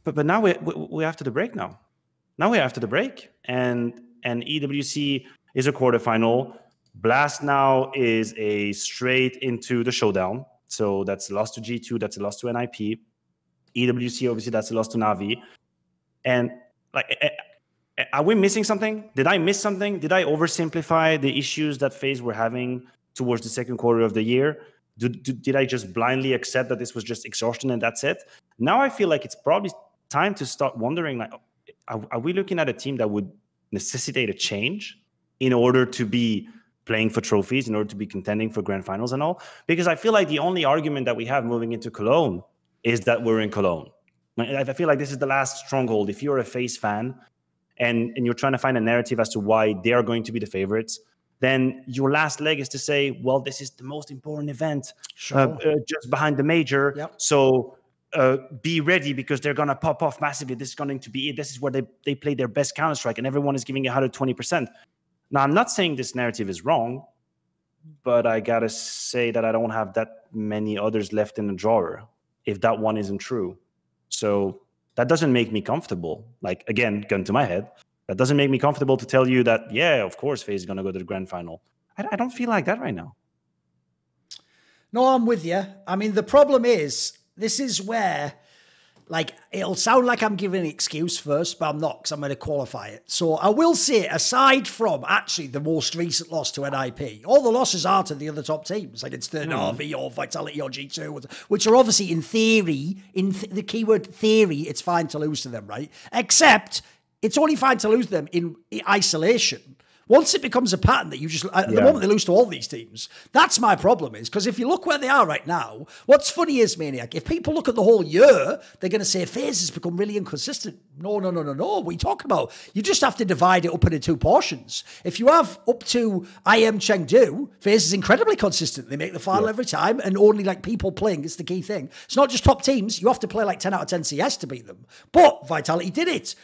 But now we're after the break now. Now we're after the break. And EWC is a quarterfinal. Blast now is a straight into the showdown. So that's a loss to G2, that's a loss to NIP. EWC, obviously, that's a loss to Navi. And like, are we missing something? Did I miss something? Did I oversimplify the issues that FaZe were having towards the second quarter of the year? Did I just blindly accept that this was just exhaustion and that's it? Now I feel like it's probably time to start wondering, like, are we looking at a team that would necessitate a change in order to be playing for trophies, in order to be contending for grand finals and all? Because I feel like the only argument that we have moving into Cologne is that we're in Cologne. I feel like this is the last stronghold. If you're a FaZe fan and you're trying to find a narrative as to why they are going to be the favorites, then your last leg is to say, well, this is the most important event just behind the major. Yep. So be ready because they're going to pop off massively. This is going to be it. This is where they play their best Counter-Strike and everyone is giving 120%. Now, I'm not saying this narrative is wrong, but I got to say that I don't have that many others left in the drawer if that one isn't true. So that doesn't make me comfortable. Like, again, gun to my head, that doesn't make me comfortable to tell you that, yeah, of course, FaZe is going to go to the grand final. I don't feel like that right now. No, I'm with you. I mean, the problem is, this is where, like, it'll sound like I'm giving an excuse first, but I'm not, because I'm going to qualify it. So I will say, aside from actually the most recent loss to NIP, all the losses are to the other top teams. Like, it's the NAVI or Vitality or G2, which are obviously, in theory, the keyword theory, it's fine to lose to them, right? Except it's only fine to lose them in isolation. Once it becomes a pattern that you just, at the moment they lose to all these teams, that's my problem is, because if you look where they are right now, what's funny is, Maniac, if people look at the whole year, they're going to say FaZe has become really inconsistent. No. What are you talking about? You just have to divide it up into 2 portions. If you have up to IM Chengdu, FaZe is incredibly consistent. They make the final every time, and only like people playing is the key thing. It's not just top teams. You have to play like 10 out of 10 CS to beat them. But Vitality did it.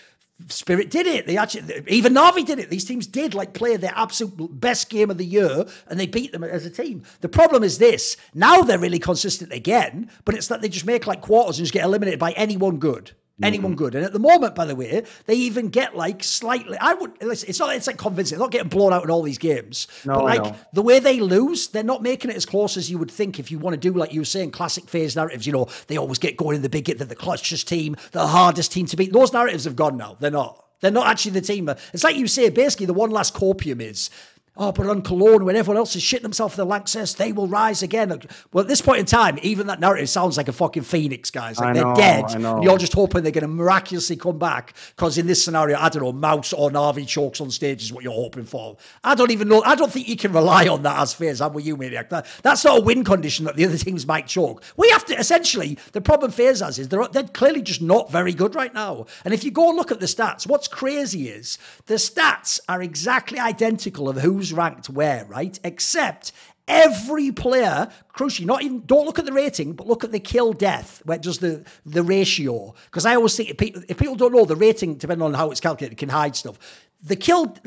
Spirit did it. They actually, even Navi did it. These teams did like play their absolute best game of the year and they beat them as a team. The problem is this. Now they're really consistent again, but it's that they just make like quarters and just get eliminated by anyone good. Anyone good. And at the moment, by the way, they even get like slightly, it's like convincing. They're not getting blown out in all these games. No, but like the way they lose, they're not making it as close as you would think if you want to do, like you were saying, classic FaZe narratives. You know, they always get going in the big, they're the clutchest team, the hardest team to beat. Those narratives have gone now. They're not. They're not actually the team. It's like you say, basically the one last copium is, oh, but on Cologne, when everyone else is shitting themselves for the Lanxess, they will rise again. Well, at this point in time, even that narrative sounds like a fucking phoenix, guys. Like they're dead. And you're just hoping they're going to miraculously come back because in this scenario, I don't know, Mouse or Navi chokes on stage is what you're hoping for. I don't even know. I don't think you can rely on that as FaZe. I'm with you, Maniac. That's not a win condition that the other teams might choke. We have to, essentially, the problem FaZe has is they're clearly just not very good right now. And if you go and look at the stats, what's crazy is the stats are exactly identical of who's ranked where, right? Except every player, crucially, don't look at the rating, but look at the kill death, where it does the ratio. Because I always think if people don't know the rating, depending on how it's calculated, can hide stuff. The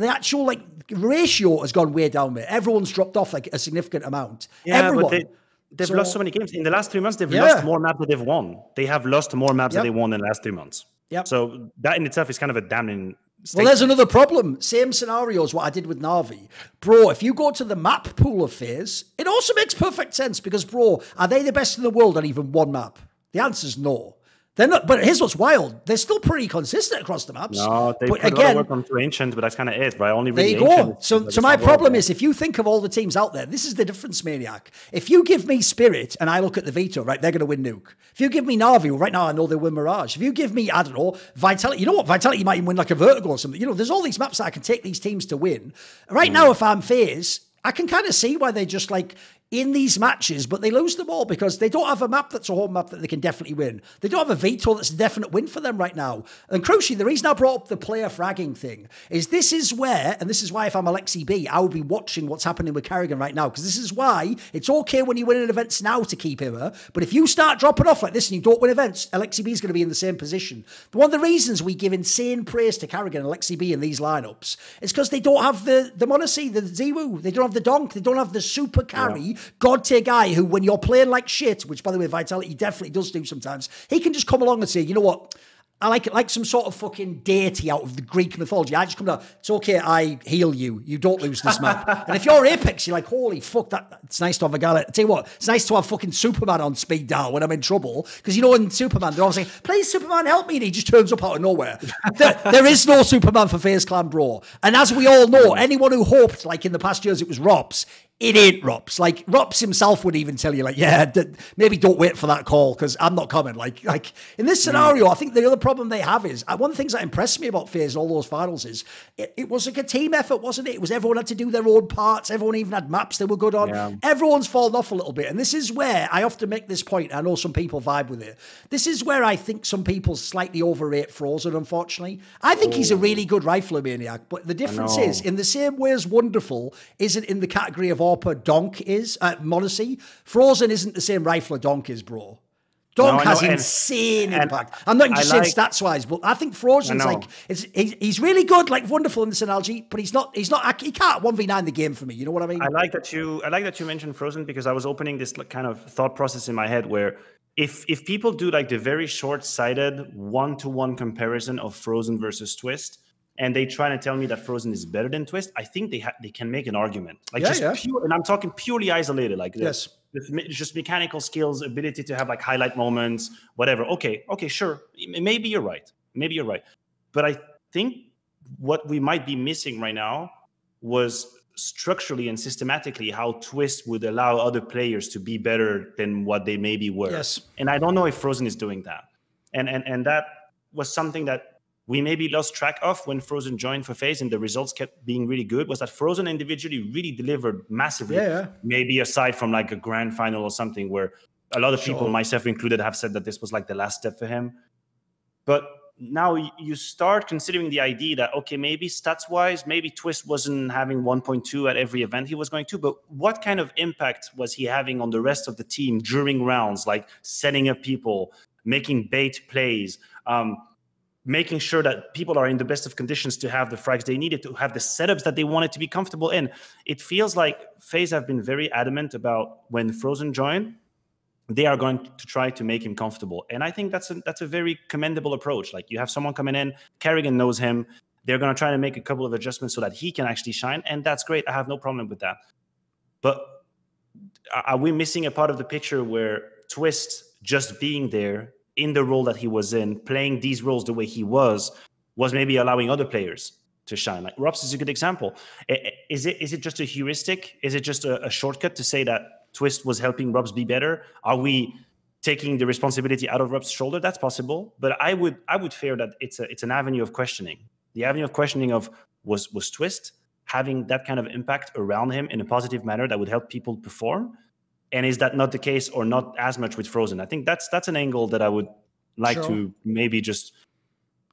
actual like ratio has gone way down there. Everyone's dropped off like a significant amount. Yeah, everyone. But they've lost so many games. In the last 3 months, they've lost more maps than they've won. They have lost more maps than they won in the last 3 months. Yep. So that in itself is kind of a damning statement. Well, there's another problem. Same scenario as what I did with Navi. Bro, if you go to the map pool of FaZe, it also makes perfect sense because, bro, are they the best in the world on even one map? The answer's no. They're not, but here's what's wild. They're still pretty consistent across the maps. No, they put again, a lot of work on Ancient, but that's kind of it, right? Only really there you go. So my problem is, if you think of all the teams out there, this is the difference, Maniac. If you give me Spirit and I look at the Veto, right, they're going to win Nuke. If you give me Navi, well, right now I know they'll win Mirage. If you give me, I don't know, Vitality, you know what? Vitality might even win like a Vertigo or something. You know, there's all these maps that I can take these teams to win. Right now, if I'm FaZe, I can kind of see why they just like in these matches, but they lose them all because they don't have a map that's a home map that they can definitely win. They don't have a veto that's a definite win for them right now. And crucially, the reason I brought up the player fragging thing is this is where, and this is why if I'm Alexi B, I would be watching what's happening with Carrigan right now, because this is why it's okay when you win in events now to keep him, but if you start dropping off like this and you don't win events, Alexi B is going to be in the same position. One of the reasons we give insane praise to Carrigan and Alexi B in these lineups is because they don't have the Monacy, the Ziwu, they don't have the Donk, they don't have the super carry, God tier guy who, when you're playing like shit, which by the way, Vitality definitely does do sometimes, he can just come along and say, you know what, I like it like some sort of fucking deity out of the Greek mythology. I just come down, it's okay, I heal you. You don't lose this map. And if you're Apex, you're like, holy fuck, it's nice to have a guy. I tell you what, it's nice to have fucking Superman on speed dial when I'm in trouble. Because you know in Superman, they're always saying, please Superman, help me. And he just turns up out of nowhere. There is no Superman for FaZe Clan, bro. And as we all know, anyone who hoped, like in the past years, it was Rops, it ain't Rops. Like, Rops himself would even tell you, like, yeah, maybe don't wait for that call because I'm not coming. Like in this scenario, I think the other problem they have is, one of the things that impressed me about FaZe and all those finals is, it was like a team effort, wasn't it? It was everyone had to do their own parts. Everyone even had maps they were good on. Yeah. Everyone's fallen off a little bit. And this is where I often make this point. I know some people vibe with it. This is where I think some people slightly overrate Frozen, unfortunately. I think he's a really good rifler Maniac, but the difference is, in the same way as Wonderful isn't in the category of AWPer Donk is, Monacy, Frozen isn't the same rifler Donk is, bro. Donk has insane impact. I'm not just saying stats-wise, but I think Frozen's like, he's really good, like Wonderful in this analogy, but he can't 1v9 the game for me. You know what I mean? I like that you mentioned Frozen because I was opening this kind of thought process in my head where if people do like the very short-sighted one-to-one comparison of Frozen versus Twist, and they try to tell me that Frozen is better than Twist, I think they can make an argument. Like pure, and I'm talking purely isolated, like just mechanical skills, ability to have like highlight moments, whatever. Okay, sure. Maybe you're right. But I think what we might be missing right now was structurally and systematically how Twist would allow other players to be better than what they maybe were. Yes. And I don't know if Frozen is doing that. And that was something that we maybe lost track of when Frozen joined for FaZe and the results kept being really good, was that Frozen individually really delivered massively. Yeah. Maybe aside from like a grand final or something where a lot of people, myself included, have said that this was like the last step for him. But now you start considering the idea that, okay, maybe stats-wise, maybe Twist wasn't having 1.2 at every event he was going to, but what kind of impact was he having on the rest of the team during rounds, like setting up people, making bait plays, making sure that people are in the best of conditions to have the frags they needed, to have the setups that they wanted to be comfortable in. It feels like FaZe have been very adamant about when Frozen joined, they are going to try to make him comfortable. And I think that's a very commendable approach. Like, you have someone coming in, Carrigan knows him, they're going to try to make a couple of adjustments so that he can actually shine, and that's great. I have no problem with that. But are we missing a part of the picture where Twist just being there in the role that he was in, playing these roles the way he was maybe allowing other players to shine. Like Robs is a good example. Is it just a heuristic? Is it just a shortcut to say that Twist was helping Robs be better? Are we taking the responsibility out of Robs' shoulder? That's possible, but I would fear that it's an avenue of questioning. The avenue of questioning of was Twist having that kind of impact around him in a positive manner that would help people perform? And is that not the case, or not as much with Frozen? I think that's an angle that I would like to maybe just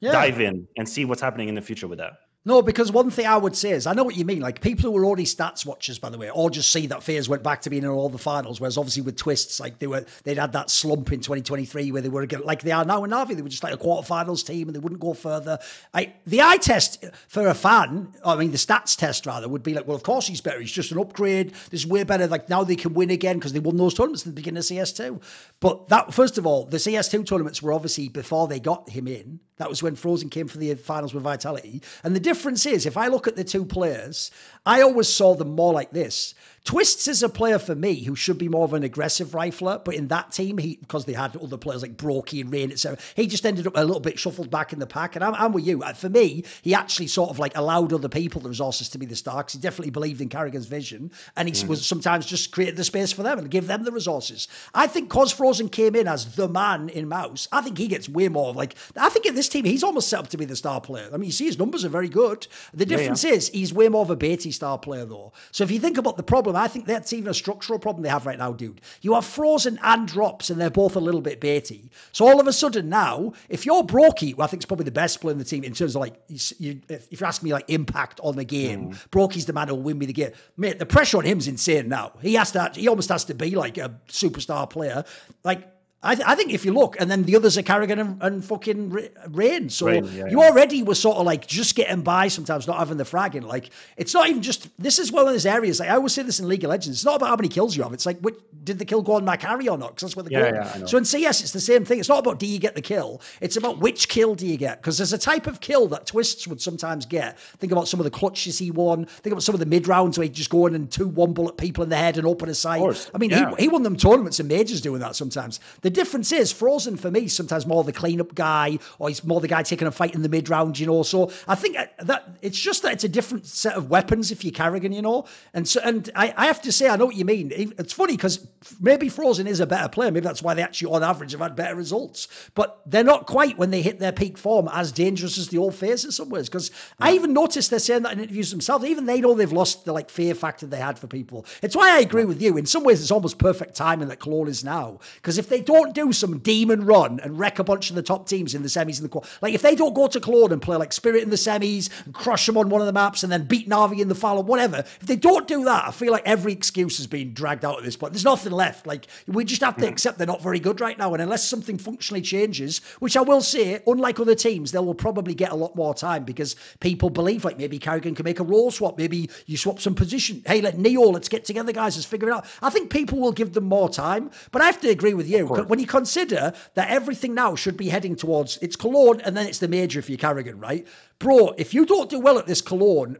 dive in and see what's happening in the future with that. No, because one thing I would say is, I know what you mean. Like, people who were already stats watchers, by the way, or just see that FaZe went back to being in all the finals, whereas obviously with Twists, like they'd had that slump in 2023 where they were like they are now in NAVI. They were just like a quarterfinals team and they wouldn't go further. The eye test for a fan, I mean the stats test rather, would be like, well, of course he's better. He's just an upgrade. This is way better. Like now they can win again because they won those tournaments at the beginning of CS2. But that, first of all, the CS2 tournaments were obviously before they got him in. That was when Frozen came for the finals with Vitality. And the difference is, if I look at the two players, I always saw them more like this. Twists is a player for me who should be more of an aggressive rifler, but in that team, because they had other players like Brokey and Rain, etc., he just ended up a little bit shuffled back in the pack. And I'm with you. For me, he actually sort of like allowed other people the resources to be the star, because he definitely believed in Carrigan's vision, and he was sometimes just created the space for them and give them the resources. I think cause Frozen came in as the man in Mouse, I think he gets way more like, I think in this team, he's almost set up to be the star player. I mean, you see his numbers are very good. The difference is he's way more of a Beatty star player though. So if you think about the problem, I think that's even a structural problem they have right now, dude. You have Frozen and Drops, and they're both a little bit Beatty. So all of a sudden now, if you're Brokey, who I think is probably the best player in the team in terms of like, if you ask me like impact on the game, Brokey's the man who'll win me the game. Mate, the pressure on him's insane now. He almost has to be like a superstar player. Like, I think if you look, and then the others are Carrigan and fucking Rain. So you already were sort of like just getting by sometimes, not having the fragging. Like, it's not even just, this is one of those areas, like I always say this in League of Legends, it's not about how many kills you have. It's like, did the kill go on my carry or not? Because that's where the goal. So in CS, it's the same thing. It's not about do you get the kill. It's about which kill do you get? Because there's a type of kill that Twists would sometimes get. Think about some of the clutches he won. Think about some of the mid rounds where he'd just go in and 2-1 bullet people in the head and open a sight. I mean, he won them tournaments and majors doing that sometimes. The difference is Frozen for me sometimes more the cleanup guy, or he's more the guy taking a fight in the mid round, you know. So I think that it's just that it's a different set of weapons if you're Carrigan, you know. And I have to say, I know what you mean. It's funny because maybe Frozen is a better player. Maybe that's why they actually on average have had better results. But they're not quite, when they hit their peak form, as dangerous as the old FaZe in some ways. Because I even noticed they're saying that in interviews themselves. Even they know they've lost the like fear factor they had for people. It's why I agree with you. In some ways, it's almost perfect timing that Cologne is now. Because if they don't do some demon run and wreck a bunch of the top teams in the semis and the quarter, like if they don't go to Cologne and play like Spirit in the semis and crush them on one of the maps and then beat Navi in the final, whatever, if they don't do that, I feel like every excuse has been dragged out at this point. There's nothing left. Like, we just have to accept they're not very good right now. And unless something functionally changes, which I will say, unlike other teams, they will probably get a lot more time because people believe like maybe Carrigan can make a role swap. Maybe you swap some position. Hey, let's get together, guys. Let's figure it out. I think people will give them more time. But I have to agree with you. When you consider that everything now should be heading towards, it's Cologne and then it's the major if you're Carrigan, right? Bro, if you don't do well at this Cologne,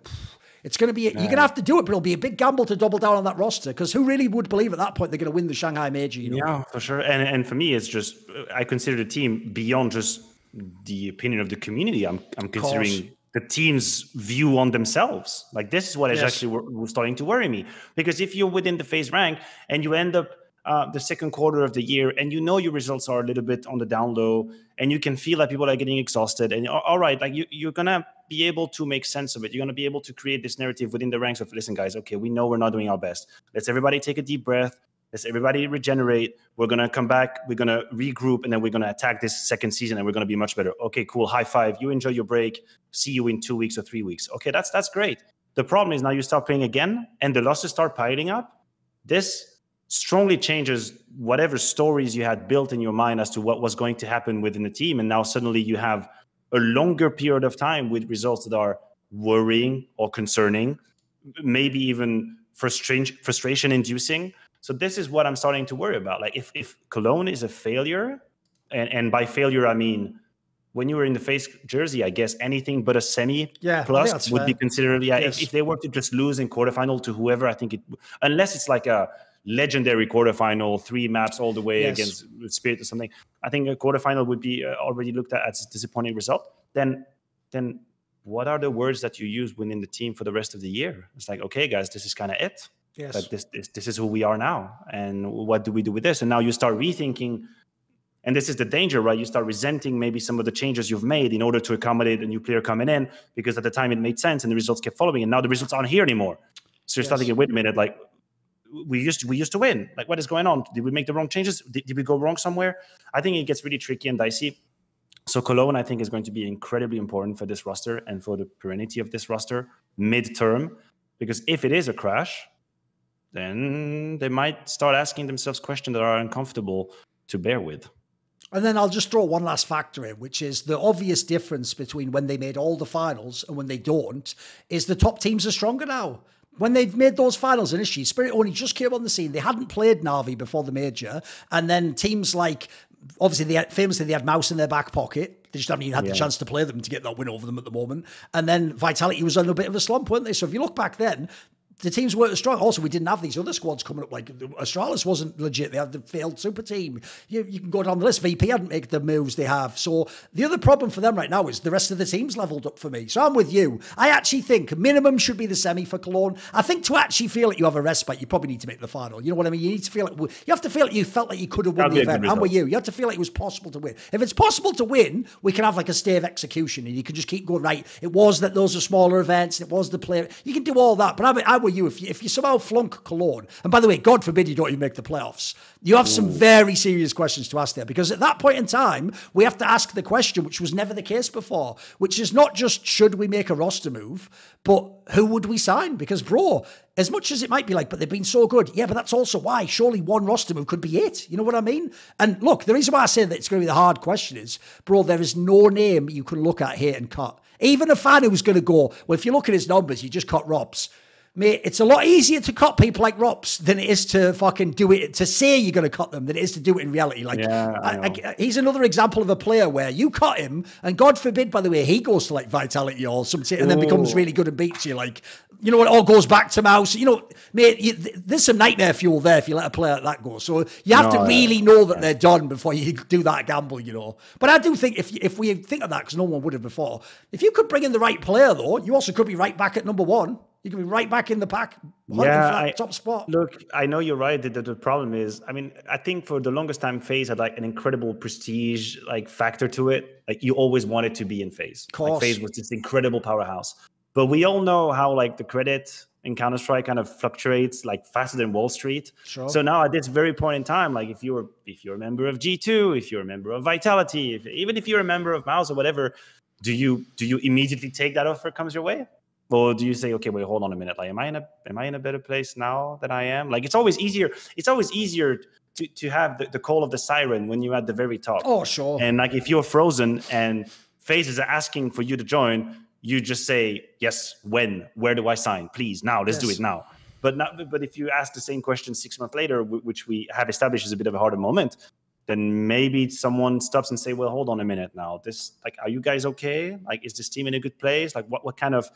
it's going to be, you're going to have to do it, but it'll be a big gamble to double down on that roster, because who really would believe at that point they're going to win the Shanghai major, you know? Yeah, for sure. And for me, it's just, I consider the team beyond just the opinion of the community. I'm considering the team's view on themselves. Like, this is what is actually starting to worry me, because if you're within the FaZe rank and you end up the second quarter of the year, and you know your results are a little bit on the down low, and you can feel that people are getting exhausted, and all right, like you're gonna be able to make sense of it. You're gonna be able to create this narrative within the ranks of, listen, guys, okay, we know we're not doing our best. Let's everybody take a deep breath. Let's everybody regenerate. We're gonna come back. We're gonna regroup, and then we're gonna attack this second season, and we're gonna be much better. Okay, cool. High five. You enjoy your break. See you in 2 weeks or 3 weeks. Okay, that's great. The problem is now you start playing again, and the losses start piling up. This strongly changes whatever stories you had built in your mind as to what was going to happen within the team. And now suddenly you have a longer period of time with results that are worrying or concerning, maybe even frustration inducing. So this is what I'm starting to worry about. Like, if Cologne is a failure, and by failure, I mean, when you were in the FaZe jersey, I guess anything but a semi plus would be considered. Yeah, if they were to just lose in quarterfinal to whoever, I think it, unless it's like a legendary quarterfinal, 3 maps all the way against Spirit or something, I think a quarterfinal would be already looked at as a disappointing result. Then what are the words that you use within the team for the rest of the year? It's like, okay, guys, this is kind of it. Yes. But this is who we are now. And what do we do with this? And now you start rethinking. And this is the danger, right? You start resenting maybe some of the changes you've made in order to accommodate a new player coming in, because at the time it made sense and the results kept following. And now the results aren't here anymore. So you're starting to wait a minute, like, we used to win. Like, what is going on? Did we make the wrong changes? Did we go wrong somewhere? I think it gets really tricky and dicey. So Cologne, I think, is going to be incredibly important for this roster and for the perennity of this roster mid-term. Because if it is a crash, then they might start asking themselves questions that are uncomfortable to bear with. And then I'll just throw one last factor in, which is the obvious difference between when they made all the finals and when they don't, is the top teams are stronger now. When they've made those finals initially, Spirit only just came on the scene. They hadn't played NAVI before the major. And then teams like, obviously, famously, they had Mouse in their back pocket. They just haven't even had the chance to play them to get that win over them at the moment. And then Vitality was on a bit of a slump, weren't they? So if you look back then, the teams weren't as strong. Also, we didn't have these other squads coming up. Like Astralis wasn't legit. They had the failed super team. You can go down the list. VP hadn't made the moves they have. So the other problem for them right now is the rest of the teams leveled up for me. So I'm with you. I actually think minimum should be the semi for Cologne. I think to actually feel like you have a respite, you probably need to make the final. You know what I mean? You need to feel like you have to feel like you felt like you could have won the event. I'm with you. You have to feel like it was possible to win. If it's possible to win, we can have like a stay of execution, and you can just keep going. Right? It was that those are smaller events. It was the player. You can do all that. But I'm with you. If you somehow flunk Cologne, and by the way, God forbid you don't even make the playoffs, you have some very serious questions to ask there, because at that point in time, we have to ask the question, which was never the case before, which is not just should we make a roster move, but who would we sign? Because, bro, as much as it might be like, but they've been so good. Yeah, but that's also why surely one roster move could be it. You know what I mean? And look, the reason why I say that it's going to be the hard question is, bro, there is no name you can look at here and cut. Even a fan who's going to go, well, if you look at his numbers, you just cut Robs. Mate, it's a lot easier to cut people like Rops than it is to fucking do it, to say you're going to cut them, than it is to do it in reality. Like, he's another example of a player where you cut him, and God forbid, by the way, he goes to like Vitality or something, and then becomes really good and beats you. Like, you know, it all goes back to Mouse. You know, mate, there's some nightmare fuel there if you let a player like that go. So you have to really know that they're done before you do that gamble, you know. But I do think if we think of that, because no one would have before, if you could bring in the right player, though, you also could be right back at number one. You can be right back in the pack, top spot. Look, I know you're right. The problem is, I mean, I think for the longest time, FaZe had like an incredible prestige like factor to it. Like, you always wanted to be in FaZe. Like, FaZe was this incredible powerhouse. But we all know how like the credit in Counter-Strike kind of fluctuates like faster than Wall Street. Sure. So now at this very point in time, like if you're a member of G2, if you're a member of Vitality, even if you're a member of Mouse or whatever, do you immediately take that offer comes your way? Or do you say, okay, wait, hold on a minute. Like, am I in a better place now than I am? Like, it's always easier to have the call of the siren when you're at the very top. Oh, sure. And like, if you're frozen and FaZe is asking for you to join, you just say, yes, when? Where do I sign? Please, now, let's do it now. But if you ask the same question 6 months later, which we have established is a bit of a harder moment, then maybe someone stops and say, well, hold on a minute now. This, like, are you guys okay? Like, is this team in a good place? Like, what kind of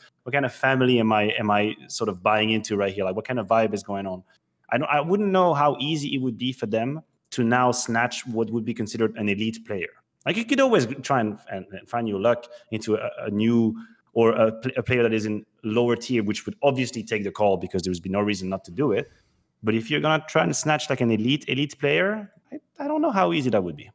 family am I sort of buying into right here? Like, what kind of vibe is going on? I wouldn't know how easy it would be for them to now snatch what would be considered an elite player. Like, you could always try and find your luck into a new or a player that is in lower tier, which would obviously take the call because there would be no reason not to do it. But if you're going to try and snatch like an elite player, I don't know how easy that would be.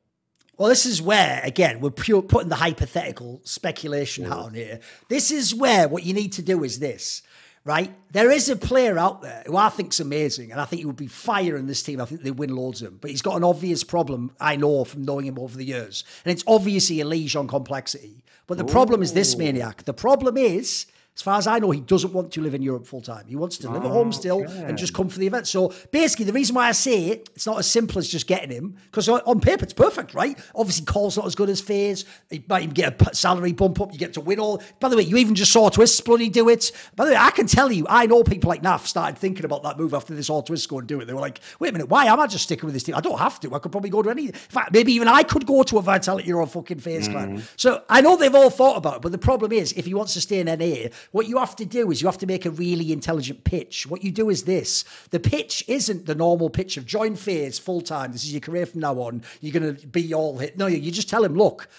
Well, this is where, again, we're putting the hypothetical speculation hat on here. This is where what you need to do is this, right? There is a player out there who I think's amazing, and I think he would be fire in this team. I think they win loads of them. But he's got an obvious problem, I know, from knowing him over the years. And it's obviously a leash on complexity. But the problem is this, Maniac. The problem is, as far as I know, he doesn't want to live in Europe full time. He wants to live at home still and just come for the event. So basically, the reason why I say it, it's not as simple as just getting him, because on paper, it's perfect, right? Obviously, Cole's not as good as FaZe. He might even get a salary bump up. You get to win all. By the way, you even just saw Twist bloody do it. By the way, I can tell you, I know people like NAF started thinking about that move after they saw Twist go and do it. They were like, wait a minute, why am I just sticking with this team? I don't have to. I could probably go to any. In fact, maybe even I could go to a Vitality or a fucking FaZe clan. So I know they've all thought about it, but the problem is, if he wants to stay in NA, what you have to do is you have to make a really intelligent pitch. What you do is this. The pitch isn't the normal pitch of join FaZe full time. This is your career from now on. You're going to be all hit. No, you just tell him, look,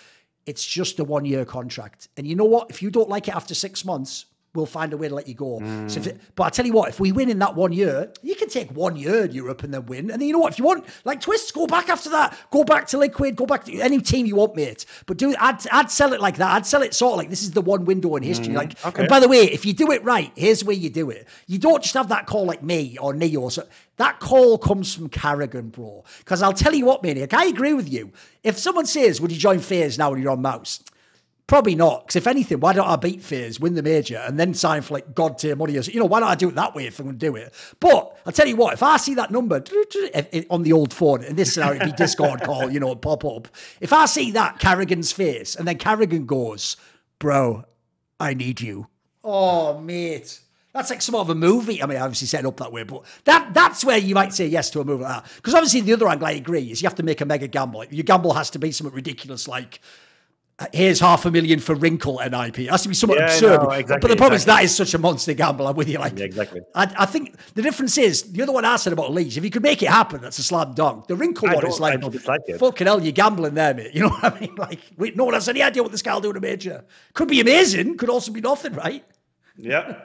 it's just a 1 year contract. And you know what? If you don't like it after 6 months, we'll find a way to let you go. So but I tell you what, if we win in that 1 year, you can take 1 year in Europe and then win. And then you know what? If you want, like Twists, go back after that. Go back to Liquid. Go back to any team you want, mate. But I'd sell it like that. I'd sell it sort of like this is the one window in history. And by the way, if you do it right, here's where you do it. You don't just have that call like me or Neo. So that call comes from Carrigan, bro. Because I'll tell you what, Maniac, I agree with you. If someone says, would you join FaZe now when you're on Mouse? Probably not, because if anything, why don't I beat FaZe, win the major, and then sign for like god tier money? You know, why don't I do it that way if I'm going to do it? But I'll tell you what, if I see that number on the old phone, in this scenario, it'd be Discord call, you know, pop up. If I see that Carrigan's face, and then Carrigan goes, bro, I need you. Oh, mate. That's like some of a movie. I mean, obviously set up that way, but that's where you might say yes to a movie like that. Because obviously the other angle I agree is you have to make a mega gamble. Like, your gamble has to be something ridiculous like, here's $500,000 for Wrinkle NIP. It has to be somewhat absurd. No, exactly, but the problem is that is such a monster gamble. I'm with you. Like, exactly. I think the difference is the other one I said about Leeds. If you could make it happen, that's a slam dunk. The Wrinkle one is like, fucking hell, you're gambling there, mate. You know what I mean? Like, no one has any idea what this guy will do in a major. Could be amazing. Could also be nothing, right? Yeah.